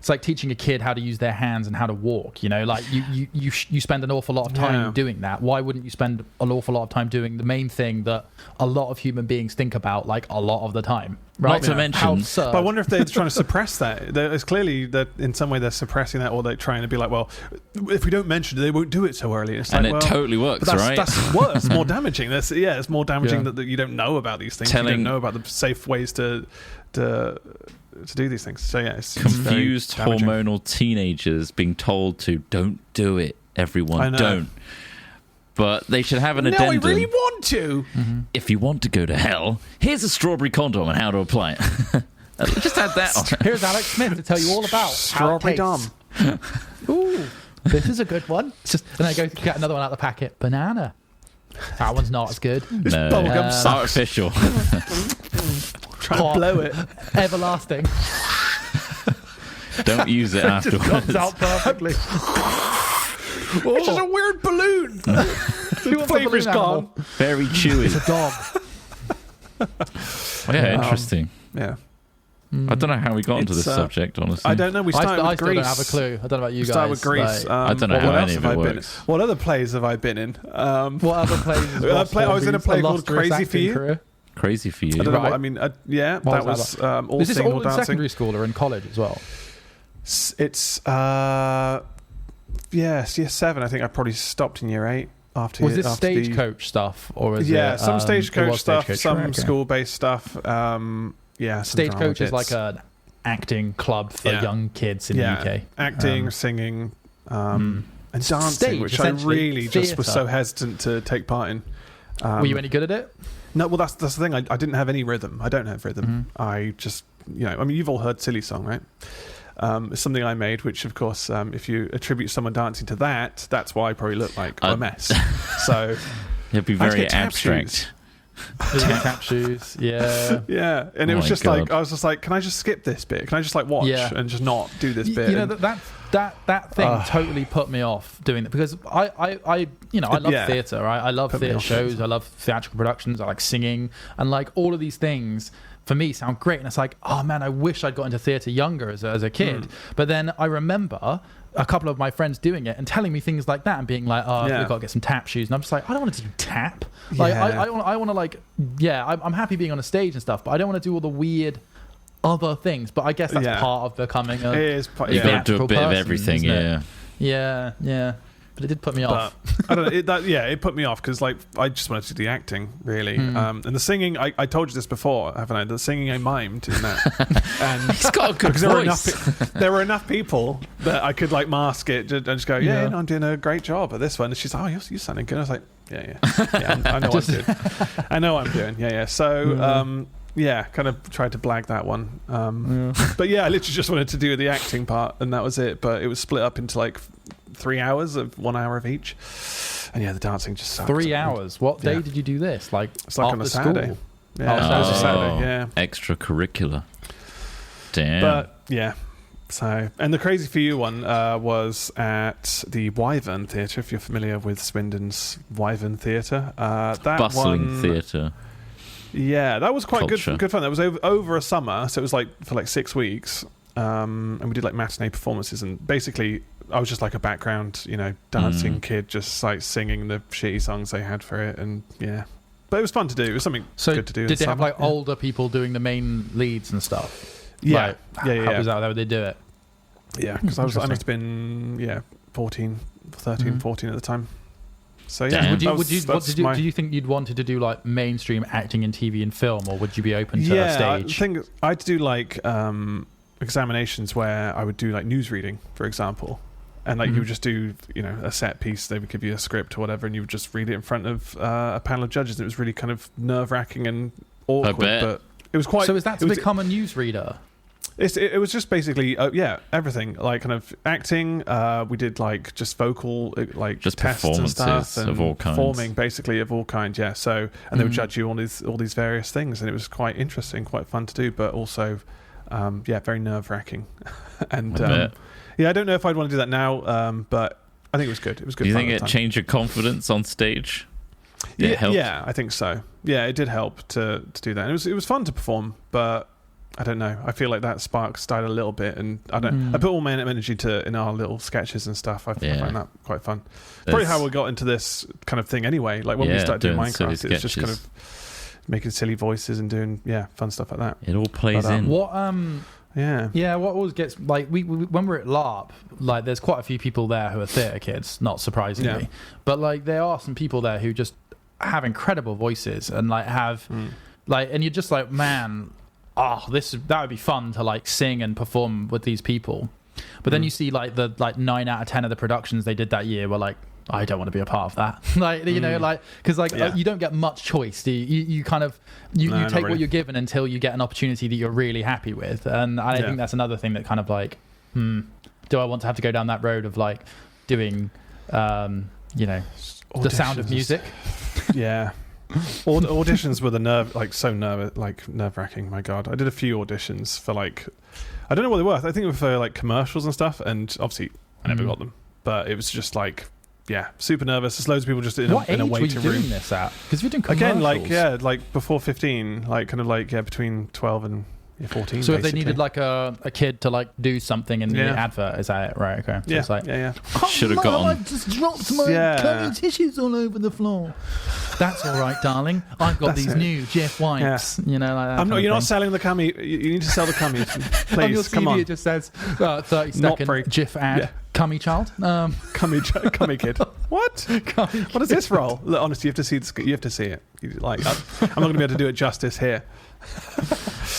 It's like teaching a kid how to use their hands and how to walk, you know, like you spend an awful lot of time doing that. Why wouldn't you spend an awful lot of time doing the main thing that a lot of human beings think about, like, a lot of the time, right? Not to mention, but I wonder if they're trying to suppress that. It's clearly that in some way they're suppressing that, or they're trying to be like, well, if we don't mention it, they won't do it so early. It's and like, it totally works, right? That's worse. It's more damaging. It's more damaging that you don't know about these things. You don't know about the safe ways to do these things. So it's confused hormonal teenagers being told to don't do it. Everyone don't. But they should have an addendum. No, I really want to. Mm-hmm. If you want to go to hell, here's a strawberry condom and how to apply it. Just add that on. Here's Alex Smith to tell you all about strawberry dom. Ooh, this is a good one. And I go to get another one out of the packet. Banana. That one's not as good. No, bubblegum artificial. Try to blow it. Everlasting. Don't use it afterwards. It comes out perfectly. It's just a weird balloon. The flavor's gone. Very chewy. It's a dog. Interesting. Yeah. I don't know how we got into this subject, honestly. I don't know. We started with Greece. I still don't have a clue. I don't know about you guys. Started with Greece. I don't know how any of it works. What other plays have I been in? What other plays? I was in a play called Crazy for You. Career? Crazy for You. I don't know what, I mean, that was all is this single all in dancing. Secondary school or in college as well? It's year 7. I think I probably stopped in year 8. Was this stagecoach stuff, or was it? Some stagecoach stuff, stagecoach, some school-based stuff. Stagecoach is like an acting club for young kids in the UK. Acting, singing, and dancing, stage, which I really just was so hesitant to take part in. Were you any good at it? No, well, that's the thing. I didn't have any rhythm. I don't have rhythm. Mm-hmm. I just, I mean, you've all heard Silly Song, right? It's something I made, which, of course, if you attribute someone dancing to that, that's why I probably look like a mess. So it'd be very abstract. Tap shoes, yeah, and it was just like, I was just like, can I just skip this bit? Can I just like watch and just not do this bit? You know, that thing totally put me off doing that, because I love theatre, right? I love theatre shows, I love theatrical productions, I like singing, and like all of these things for me sound great, and it's like, oh man, I wish I'd got into theatre younger as a kid. But then I remember a couple of my friends doing it and telling me things like that and being like, we've got to get some tap shoes, and I'm just like, I don't want to do tap. Like I want to like, I'm happy being on a stage and stuff, but I don't want to do all the weird other things. But I guess that's part of becoming a you've got to do a bit of everything. Yeah. But it did put me off. I don't know. It put me off because like I just wanted to do the acting really, and the singing. I told you this before, haven't I? The singing I mimed in that, and he's got a good voice. There were enough people that I could like mask it and just go, I'm doing a great job at this one. And she's like, oh, you're sounding good. I was like, I know what I'm doing. I know what I'm doing. So. Kind of tried to blag that one. But I literally just wanted to do the acting part, and that was it. But it was split up into like 3 hours of 1 hour of each. And the dancing just sucked. 3 hours? What day did you do this? Like, it's like on a Saturday. School? Yeah, it was a Saturday, extracurricular. Damn. But yeah. So, and the Crazy For You one was at the Wyvern Theatre, if you're familiar with Swindon's Wyvern Theatre. That bustling theatre. Yeah, that was quite good fun. That was over a summer, so it was like for like 6 weeks. And we did like matinee performances, and basically I was just like a background, dancing kid, just like singing the shitty songs they had for it, and yeah. But it was fun to do. It was something good to do. Did they have like older people doing the main leads and stuff? Yeah, yeah. How was that? How would they do it? Yeah, because I must have been 13, 14 at the time. So yeah, do you think you'd wanted to do like mainstream acting in TV and film, or would you be open to stage? I think I'd do like examinations where I would do like news reading, for example, and like you would just do a set piece. They would give you a script or whatever, and you would just read it in front of a panel of judges. And it was really kind of nerve-wracking and awkward, but it was quite. So is that to become a newsreader? It was just basically everything, like kind of acting. We did like just vocal like just tests and stuff, and of all kinds, performing basically of all kinds. Yeah. So and they would judge you on all these various things, and it was quite interesting, quite fun to do, but also very nerve-wracking. And I don't know if I'd want to do that now, but I think it was good. It was good. Do you think it changed your confidence on stage? Yeah, I think so. Yeah, it did help to do that. And it was fun to perform, but I don't know. I feel like that spark died a little bit, and I put all my energy in our little sketches and stuff. I find that quite fun. Probably how we got into this kind of thing anyway. Like when we started doing Minecraft, it was just kind of making silly voices and doing fun stuff like that. It all plays in. What what always gets like we when we're at LARP, like there's quite a few people there who are theatre kids, not surprisingly, but like there are some people there who just have incredible voices and like have like, and you're just like, man. That would be fun to like sing and perform with these people, but then you see like the 9 out of 10 of the productions they did that year were like, I don't want to be a part of that. Like because you don't get much choice. You kind of you take really what you're given until you get an opportunity that you're really happy with, and I think that's another thing that kind of like, do I want to have to go down that road of like doing the Sound of Music? Yeah. Auditions were nerve-wracking. My God, I did a few auditions for like, I don't know what they were. I think they were for like commercials and stuff, and obviously I never got them. But it was just like, super nervous. There's loads of people just in a waiting room. What age were you doing this at? Because you're doing commercials. Again, like before 15, like kind of like between 12 and 14. So if they needed like a kid to like do something in the advert, is that it? Right? Okay. So it's like, should have got on. I just dropped my curry tissues all over the floor. That's all right, darling. I've got these new Jeff wipes. Like that. You're not selling the cummy. You need to sell the cummy, please. On your CV, come on. It just says 30-second GIF ad. Yeah. Cummy child. Cummy kid. What? What is this role? Look, honestly, you have to see this. You have to see it. I'm not going to be able to do it justice here.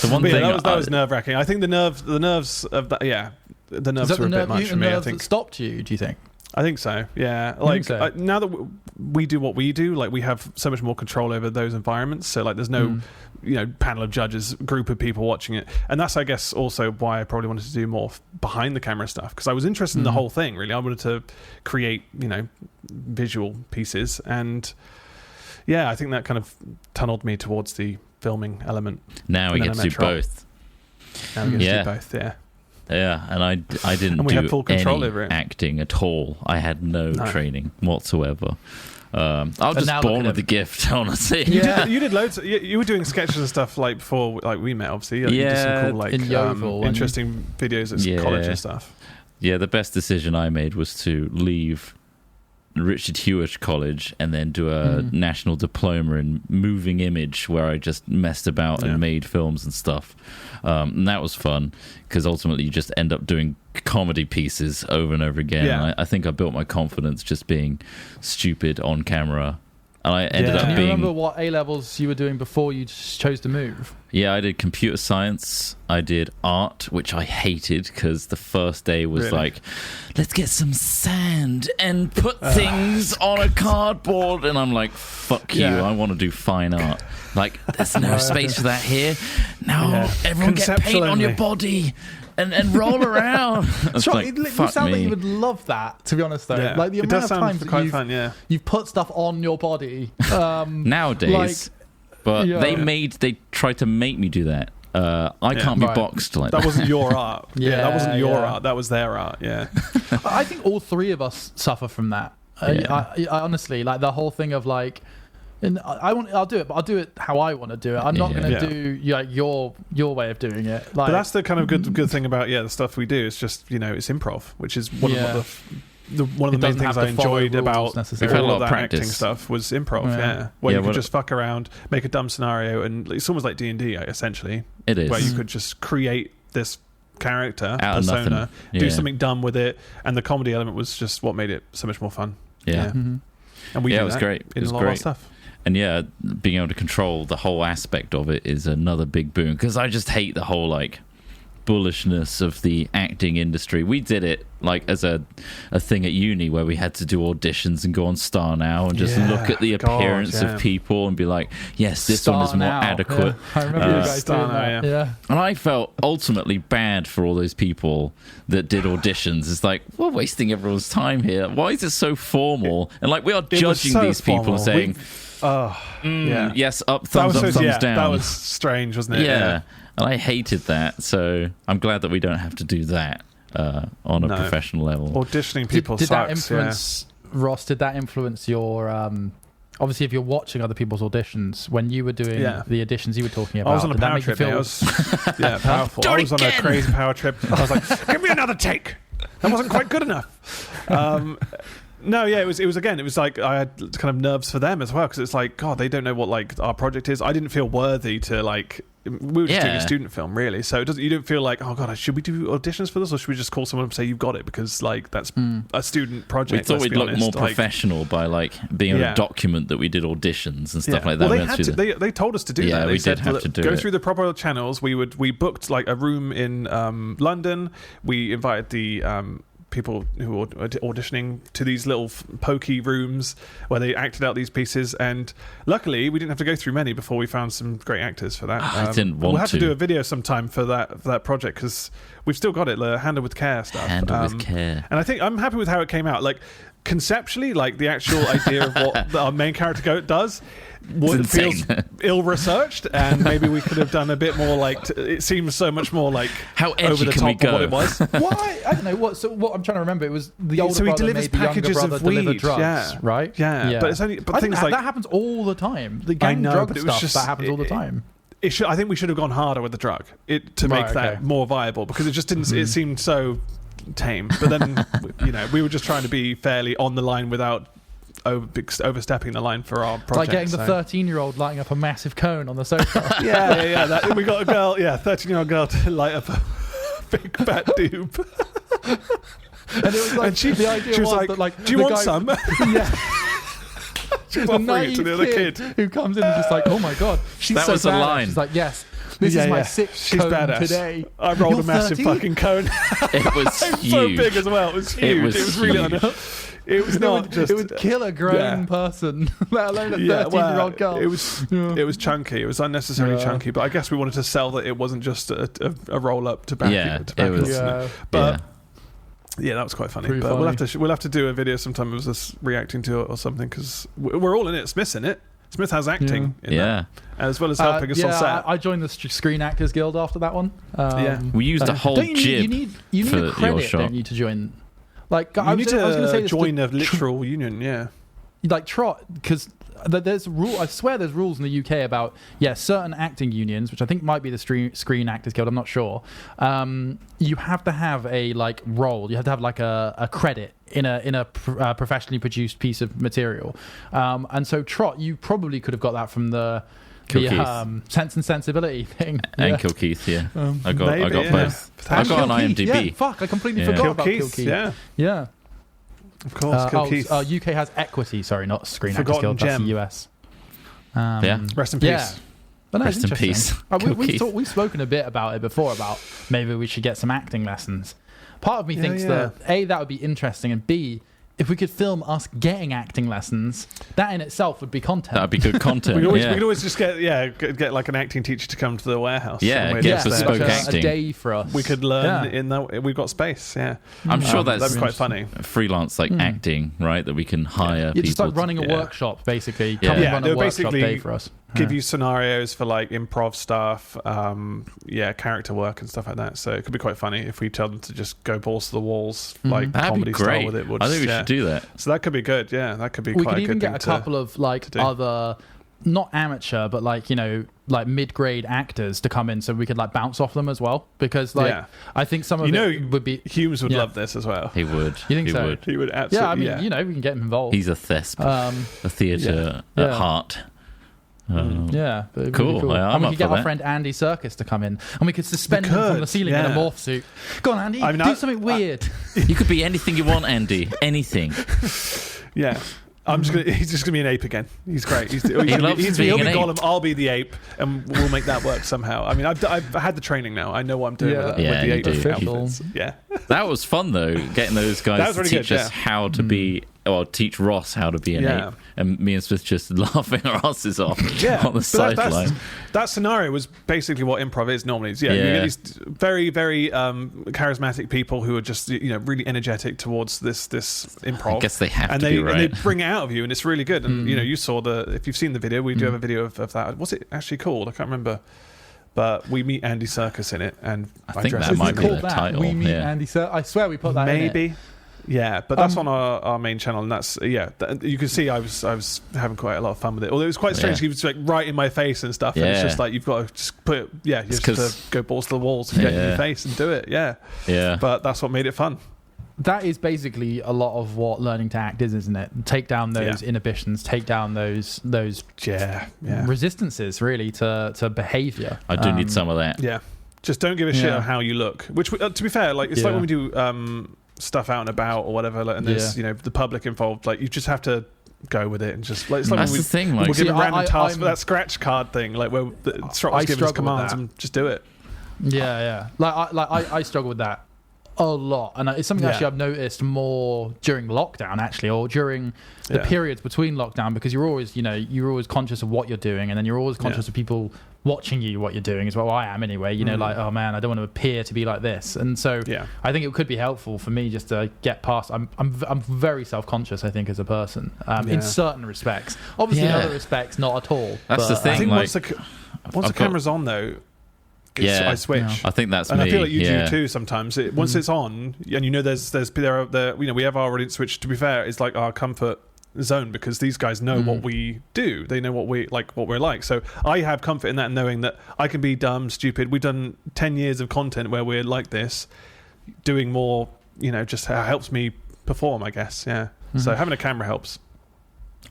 That was nerve-wracking. I think the nerves of that. Yeah, the nerves were a bit much for me. I think that stopped you. Do you think? I think so. Yeah, like now that we do what we do, like we have so much more control over those environments. So like, there's no, panel of judges, group of people watching it, and that's, I guess, also why I probably wanted to do more behind the camera stuff, because I was interested in the whole thing. Really, I wanted to create, visual pieces, and I think that kind of tunneled me towards the filming element. Now we get to do both. Now we get to do both. Yeah. Yeah, and I didn't do full control over it. Acting at all. I had no training whatsoever. I was just born with the gift, honestly. You did loads. You were doing sketches and stuff like before, like we met. Obviously, you did some cool, like in Yeovil, interesting videos at college and stuff. Yeah, the best decision I made was to leave Richard Hewitt College and then do a national diploma in moving image, where I just messed about and made films and stuff. And that was fun, because ultimately you just end up doing comedy pieces over and over again. Yeah. I think I built my confidence just being stupid on camera. And I ended up being... Can you remember what A-levels you were doing before you chose to move? Yeah, I did computer science. I did art, which I hated, because the first day was like, let's get some sand and put things on a cardboard. And I'm like, fuck you, I want to do fine art. Like, there's no space for that here. No, everyone get paint on your body. And roll around. You sound like you would love that, to be honest, though. Yeah. Like the amount of times that you've put stuff on your body. Nowadays. But they tried to make me do that. I can't be boxed like that. That wasn't your art. That wasn't your yeah. art. That was their art. Yeah. I think all three of us suffer from that. I honestly, like, the whole thing of like, I'll do it, but I'll do it how I want to do it. I'm not going to do your way of doing it. Like, but that's the kind of good thing about the stuff we do. It's just it's improv, which is one of the main things I enjoyed about all of that acting stuff was improv. Where you could just fuck around, make a dumb scenario, and it's almost like D&D essentially. It is where you could just create this character persona, do something dumb with it, and the comedy element was just what made it so much more fun. And we it was great. In a lot of our stuff. And being able to control the whole aspect of it is another big boon, because I just hate the whole like bullishness of the acting industry. We did it like as a thing at uni where we had to do auditions and go on Star Now and just look at the appearance of people and be like, yes, this Star one is more adequate. I remember you guys doing that. And I felt ultimately bad for all those people that did auditions. It's like, we're wasting everyone's time here. Why is it so formal? And like, we are judging these people and saying, yes, up, thumbs up, thumbs down. That was strange, wasn't it? Yeah. And I hated that, so I'm glad that we don't have to do that on a professional level. Auditioning people did sucks, that influence, Ross, did that influence your... obviously, if you're watching other people's auditions, when you were doing the auditions you were talking about... I was on a power trip. I was powerful. I was on a crazy power trip. I was like, give me another take. That wasn't quite good enough. It was like I had kind of nerves for them as well, because it's like, God, they don't know what like our project is. I didn't feel worthy to like. We were just doing a student film, really. So you don't feel like, oh God, should we do auditions for this, or should we just call someone and say you've got it, because like that's a student project. We thought we'd look more professional by like being able to document that we did auditions and stuff like that. Well, they told us to do that. They did have to do go through the proper channels. We booked like a room in London. We invited the people who were auditioning to these little pokey rooms where they acted out these pieces, and luckily we didn't have to go through many before we found some great actors for that. I didn't want to. We'll have to do a video sometime for that project, because we've still got it, the Handle with Care stuff. Handle with Care. And I think I'm happy with how it came out. Like conceptually, like the actual idea of what our main character does feels ill-researched, and maybe we could have done a bit more like it seems so much more like how edgy over the can top we go? Of what it was. Why? I don't know what. So what I'm trying to remember, it was the older brother delivers made the younger packages brother of deliver weed, drugs, right? Yeah. But it's only things like that happens all the time. The gang drug stuff that happens all the time. I think we should have gone harder with the drug to make that more viable, because it just didn't. It seemed so tame. But then we were just trying to be fairly on the line without overstepping the line for our project. It's like getting the 13-year-old lighting up a massive cone on the sofa. We got a girl, 13-year-old girl to light up a big fat doob. And it was like, the idea was that like, do you want some? Yeah. She was offering it to the other kid who comes in and just like, oh my God, she's that so was a line. She's like, yes, this is my sixth cone badass. Today. I rolled a massive fucking cone. It was huge. So big as well. It was huge. It was really it was not just. It would kill a grown person, let alone a 13-year-old girl. It was chunky. It was unnecessarily chunky. But I guess we wanted to sell that it wasn't just a roll up tobacco. It was. But that was quite funny. But we'll have to do a video sometime of us reacting to it or something, because we're all in it. Smith's in it. Smith has acting in that, as well as helping us on set. I joined the Screen Actors Guild after that one. We used a whole jib. You need a credit, don't you, to join? Like, I was going to say join a literal union, like Trot, because there's a rule. I swear there's rules in the UK about certain acting unions, which I think might be the Screen Actors Guild. I'm not sure. You have to have a like role. You have to have like a credit in a professionally produced piece of material. And so Trot, you probably could have got that from the Sense and Sensibility thing. And Kill Keith, I got both. I got on IMDb. I completely forgot about Kill Keith. Yeah. Of course, Kill Keith. UK has Equity, sorry, not Screen Actors Guild, that's the US. Rest in peace. But Rest in peace. We've spoken a bit about it before, about maybe we should get some acting lessons. Part of me thinks that A, that would be interesting, and B, if we could film us getting acting lessons, that in itself would be content. That would be good content. we could always just get like an acting teacher to come to the warehouse. Yeah, get bespoke acting. A day for us. We could learn in that. We've got space. Yeah, I'm sure that'd be quite funny. Freelance acting, right? That we can hire people. Just like running a workshop, basically. Yeah. Come and run a workshop day for us. give you scenarios for like improv stuff, character work and stuff like that. So it could be quite funny if we tell them to just go balls to the walls, like That'd comedy be great. style with it. I think we should do that. So that could be good. Yeah, that could be We quite could a even good get thing a couple of like other, not amateur, but like, you know, like mid-grade actors to come in so we could like bounce off them as well. Because like, I think some of it would be... Humes would love this as well. He would. You think so? He would absolutely. Yeah, I mean, you know, we can get him involved. He's a thesp, a theatre at heart. Yeah, but cool. Cool. I'm and we up could get for our that. friend Andy Serkis to come in, and we could suspend him from the ceiling in a morph suit. Go on, Andy, do something weird. You could be anything you want, Andy. Anything. Yeah. He's just gonna be an ape again. He's great. He'll be Gollum. I'll be the ape, and we'll make that work somehow. I mean, I've had the training now. I know what I'm doing with the ape outfits. Yeah, that was fun though. Getting those guys to teach us how to be, or teach Ross how to be an ape, and me and Smith just laughing our asses off on the sideline. That scenario was basically what improv is normally. You get these very, very charismatic people who are just really energetic towards this improv. I guess they have and to be right. And they bring it out of you, and it's really good. And you saw if you've seen the video, we do have a video of that. What's it actually called? I can't remember. But we meet Andy Serkis in it, and I think that might be the title. We meet Andy Serkis. I swear we put that in it. Yeah, but that's on our main channel, and that's you can see I was having quite a lot of fun with it. Although it was quite strange, he was like right in my face and stuff. And it's just like you've got to just put it, you just to go balls to the walls and get in your face and do it. Yeah. But that's what made it fun. That is basically a lot of what learning to act is, isn't it? Take down those inhibitions, take down those resistances really to behaviour. I do need some of that. Yeah, just don't give a shit on how you look. Which, to be fair, like it's like when we do stuff out and about or whatever, like, and there's the public involved. Like you just have to go with it and just like it's like that's the thing. Like, we'll give random tasks for that scratch card thing, like where the instructors give us commands and just do it. Yeah. I struggle with that a lot, and it's something actually I've noticed more during lockdown, actually, or during the periods between lockdown, because you're always conscious of what you're doing, and then you're always conscious of people watching you what you're doing as well. I am anyway. Like, oh man, I don't want to appear to be like this, and so I think it could be helpful for me just to get past. I'm very self-conscious, I think, as a person, in certain respects. Obviously, in other respects, not at all. That's the thing. I think once the camera's on, though. I switch. Yeah. I think that's and me. I feel like you do too sometimes. Once it's on, and we have our audience, which to be fair is like our comfort zone, because these guys know what we do. They know what we're like. So I have comfort in that, knowing that I can be dumb, stupid. We've done 10 years of content where we're like this, doing more. Just helps me perform, I guess. Yeah. So having a camera helps.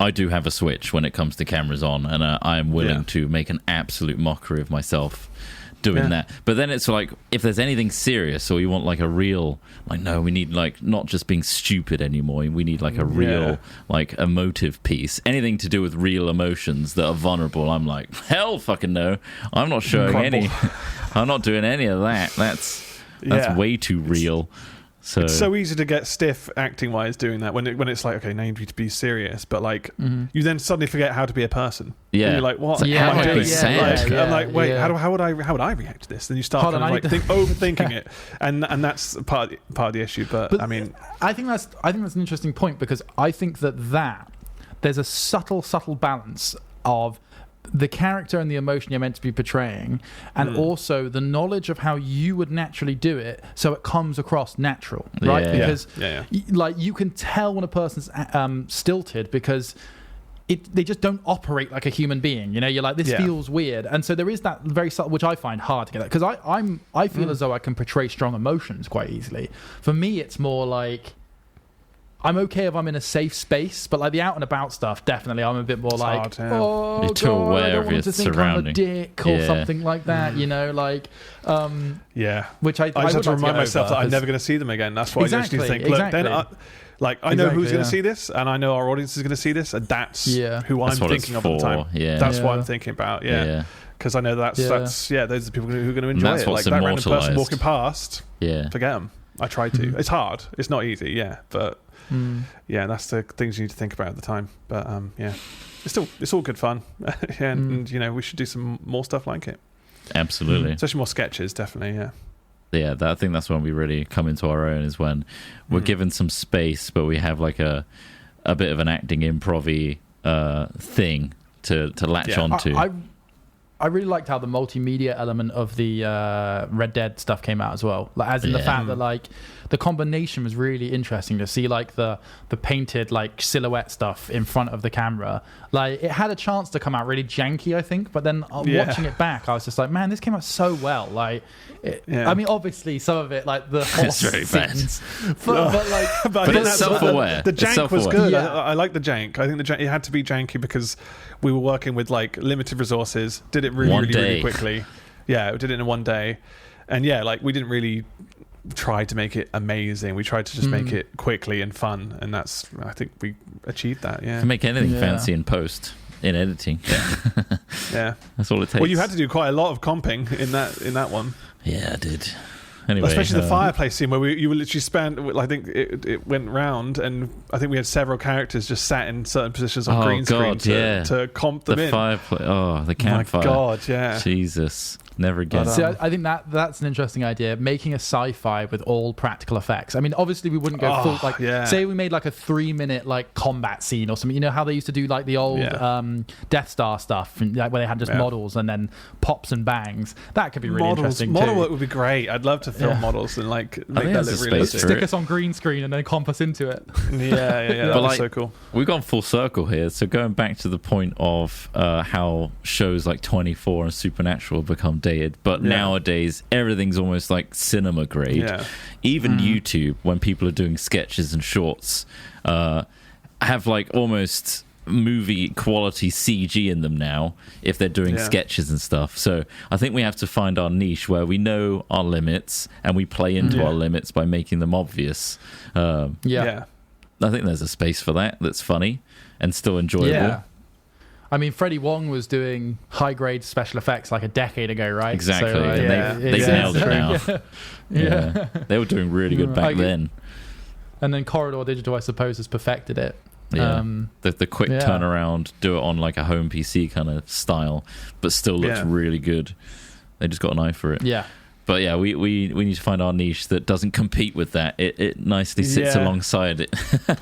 I do have a switch when it comes to cameras on, and I am willing to make an absolute mockery of myself doing that. But then it's like, if there's anything serious, or you want like a real, like, no, we need like not just being stupid anymore, we need like a real like emotive piece, anything to do with real emotions that are vulnerable. I'm like, hell fucking no, I'm not showing any I'm not doing any of that. That's way too real. So it's so easy to get stiff acting wise doing that when it's like, okay, now you need to be serious, but like you then suddenly forget how to be a person. And you're like, what? How am I doing? I'm like, wait, how would I react to this? Then you start overthinking it, and that's part of the issue. But I mean, I think that's an interesting point, because I think that there's a subtle balance of the character and the emotion you're meant to be portraying, and also the knowledge of how you would naturally do it, so it comes across natural, right? Because like you can tell when a person's stilted, because they just don't operate like a human being. You're like, this feels weird, and so there is that very subtle, which I find hard to get at, because I feel as though I can portray strong emotions quite easily. For me, it's more like, I'm okay if I'm in a safe space, but like the out and about stuff, definitely I'm a bit more like, oh, you're too aware I don't of want your to think surroundings. I'm a dick or something like that, which I just have to remind myself over, that I'm never going to see them again. That's why I usually think, look, then I know who's going to see this, and I know our audience is going to see this, and that's who I'm thinking of at the time. That's what I'm thinking about. Because I know that's those are the people who are going to enjoy it. Like that random person walking past, forget them. I try to. It's hard. It's not easy. But that's the things you need to think about at the time. But it's all good fun. And we should do some more stuff like it. Absolutely. Especially more sketches, definitely. I think that's when we really come into our own, is when we're given some space, but we have like a bit of an acting improv-y thing to latch onto. I really liked how the multimedia element of the Red Dead stuff came out as well. Like, as in the fact that like the combination was really interesting to see, like the painted like silhouette stuff in front of the camera. Like it had a chance to come out really janky, I think, but then watching it back, I was just like, man, this came out so well. Like, I mean, obviously some of it, like the horse very bad. scenes, but it's self-aware. The jank was good. Yeah. I like the jank. I think it had to be janky because we were working with like limited resources. Did it really quickly. Yeah, we did it in one day, and like we didn't really try to make it amazing. We tried to just make it quickly and fun, and I think we achieved that. Yeah, you can make anything fancy in post. In editing, yeah, that's all it takes. Well, you had to do quite a lot of comping in that one. Yeah, I did. Anyway, especially the fireplace scene where you were literally spent. I think it went round, and I think we had several characters just sat in certain positions on green screen to comp them in. Fireplace. Oh, the campfire. My God, yeah. Jesus. Never again. See, I think that's an interesting idea. Making a sci-fi with all practical effects. I mean, obviously we wouldn't go full. Like, say we made like a 3-minute like combat scene or something. You know how they used to do like the old Death Star stuff, like where they had just models and then pops and bangs. That could be really interesting. Model too. work would be great. I'd love to film models and like make that look realistic. Stick us on green screen and then comp us into it. Yeah. That was so cool. We've gone full circle here. So going back to the point of how shows like 24 and Supernatural have become dated, but nowadays everything's almost like cinema grade. Even YouTube, when people are doing sketches and shorts, have like almost movie quality CG in them now if they're doing sketches and stuff. So I think we have to find our niche where we know our limits and we play into our limits by making them obvious. I think there's a space for that that's funny and still enjoyable. I mean, Freddie Wong was doing high-grade special effects like a decade ago, right? Exactly. So, and they've nailed it now. They were doing really good back then. And then Corridor Digital, I suppose, has perfected it. Yeah. The quick turnaround, do it on like a home PC kind of style, but still looks really good. They just got an eye for it. Yeah. But yeah, we need to find our niche that doesn't compete with that. It nicely sits alongside it.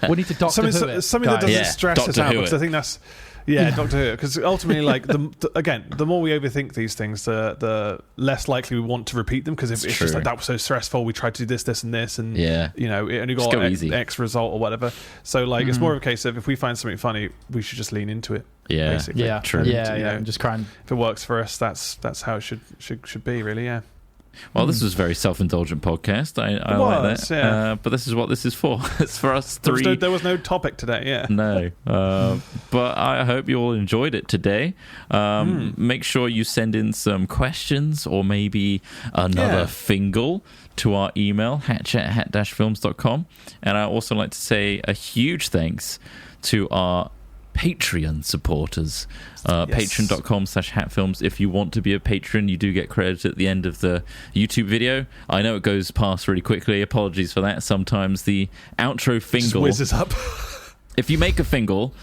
We need to Doctor Who it, something that doesn't stress us out, because I think that's Doctor Who. Because ultimately, like the more we overthink these things, the less likely we want to repeat them. Because if it's just like that was so stressful, we tried to do this, and this, and you know, it only got X result or whatever. So like, it's more of a case of if we find something funny, we should just lean into it. Yeah, basically. Yeah, true. And just try and if it works for us, that's how it should be. Really, yeah. Well, this was a very self-indulgent podcast. I like that. Yeah. But this is what this is for. It's for us three. There was no topic today, yeah. No. But I hope you all enjoyed it today. Make sure you send in some questions or maybe another fingle to our email, hatchet@hat-films.com. And I also like to say a huge thanks to our Patreon supporters. Patreon.com/hatfilms. If you want to be a patron, you do get credit at the end of the YouTube video. I know it goes past really quickly. Apologies for that. Sometimes the outro fingle whizzes up. If you make a fingle,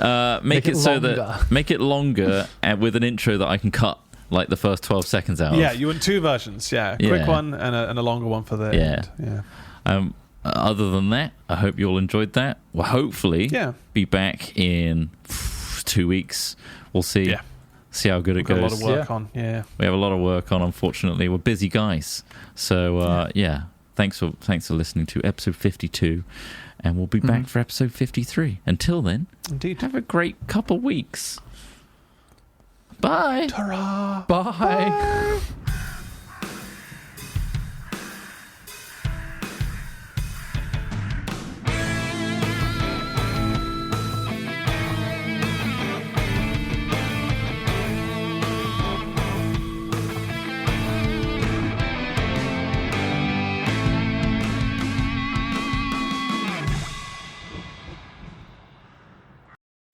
make it so longer. that make it longer and with an intro that I can cut like the first 12 seconds out. Yeah, you want two versions. Yeah, quick one and a longer one for the end. Yeah. Other than that, I hope you all enjoyed that. We'll hopefully be back in 2 weeks. We'll see. Yeah. See how good it goes. A lot of work on. Yeah. We have a lot of work on, unfortunately. We're busy guys. So, thanks for listening to episode 52. And we'll be back for episode 53. Until then, have a great couple weeks. Bye. Ta-ra. Bye. Bye.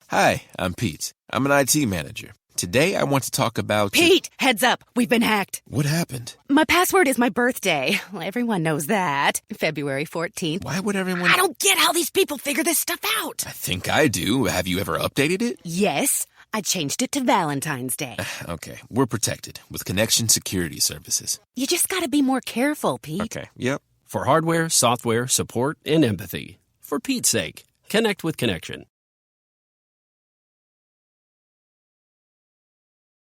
Hi, I'm Pete. I'm an IT manager. Today, I want to talk about... Pete, heads up. We've been hacked. What happened? My password is my birthday. Well, everyone knows that. February 14th. Why would everyone... I don't get how these people figure this stuff out. I think I do. Have you ever updated it? Yes. I changed it to Valentine's Day. Okay. We're protected with Connection Security Services. You just gotta be more careful, Pete. Okay. Yep. For hardware, software, support, and empathy. For Pete's sake, connect with Connection.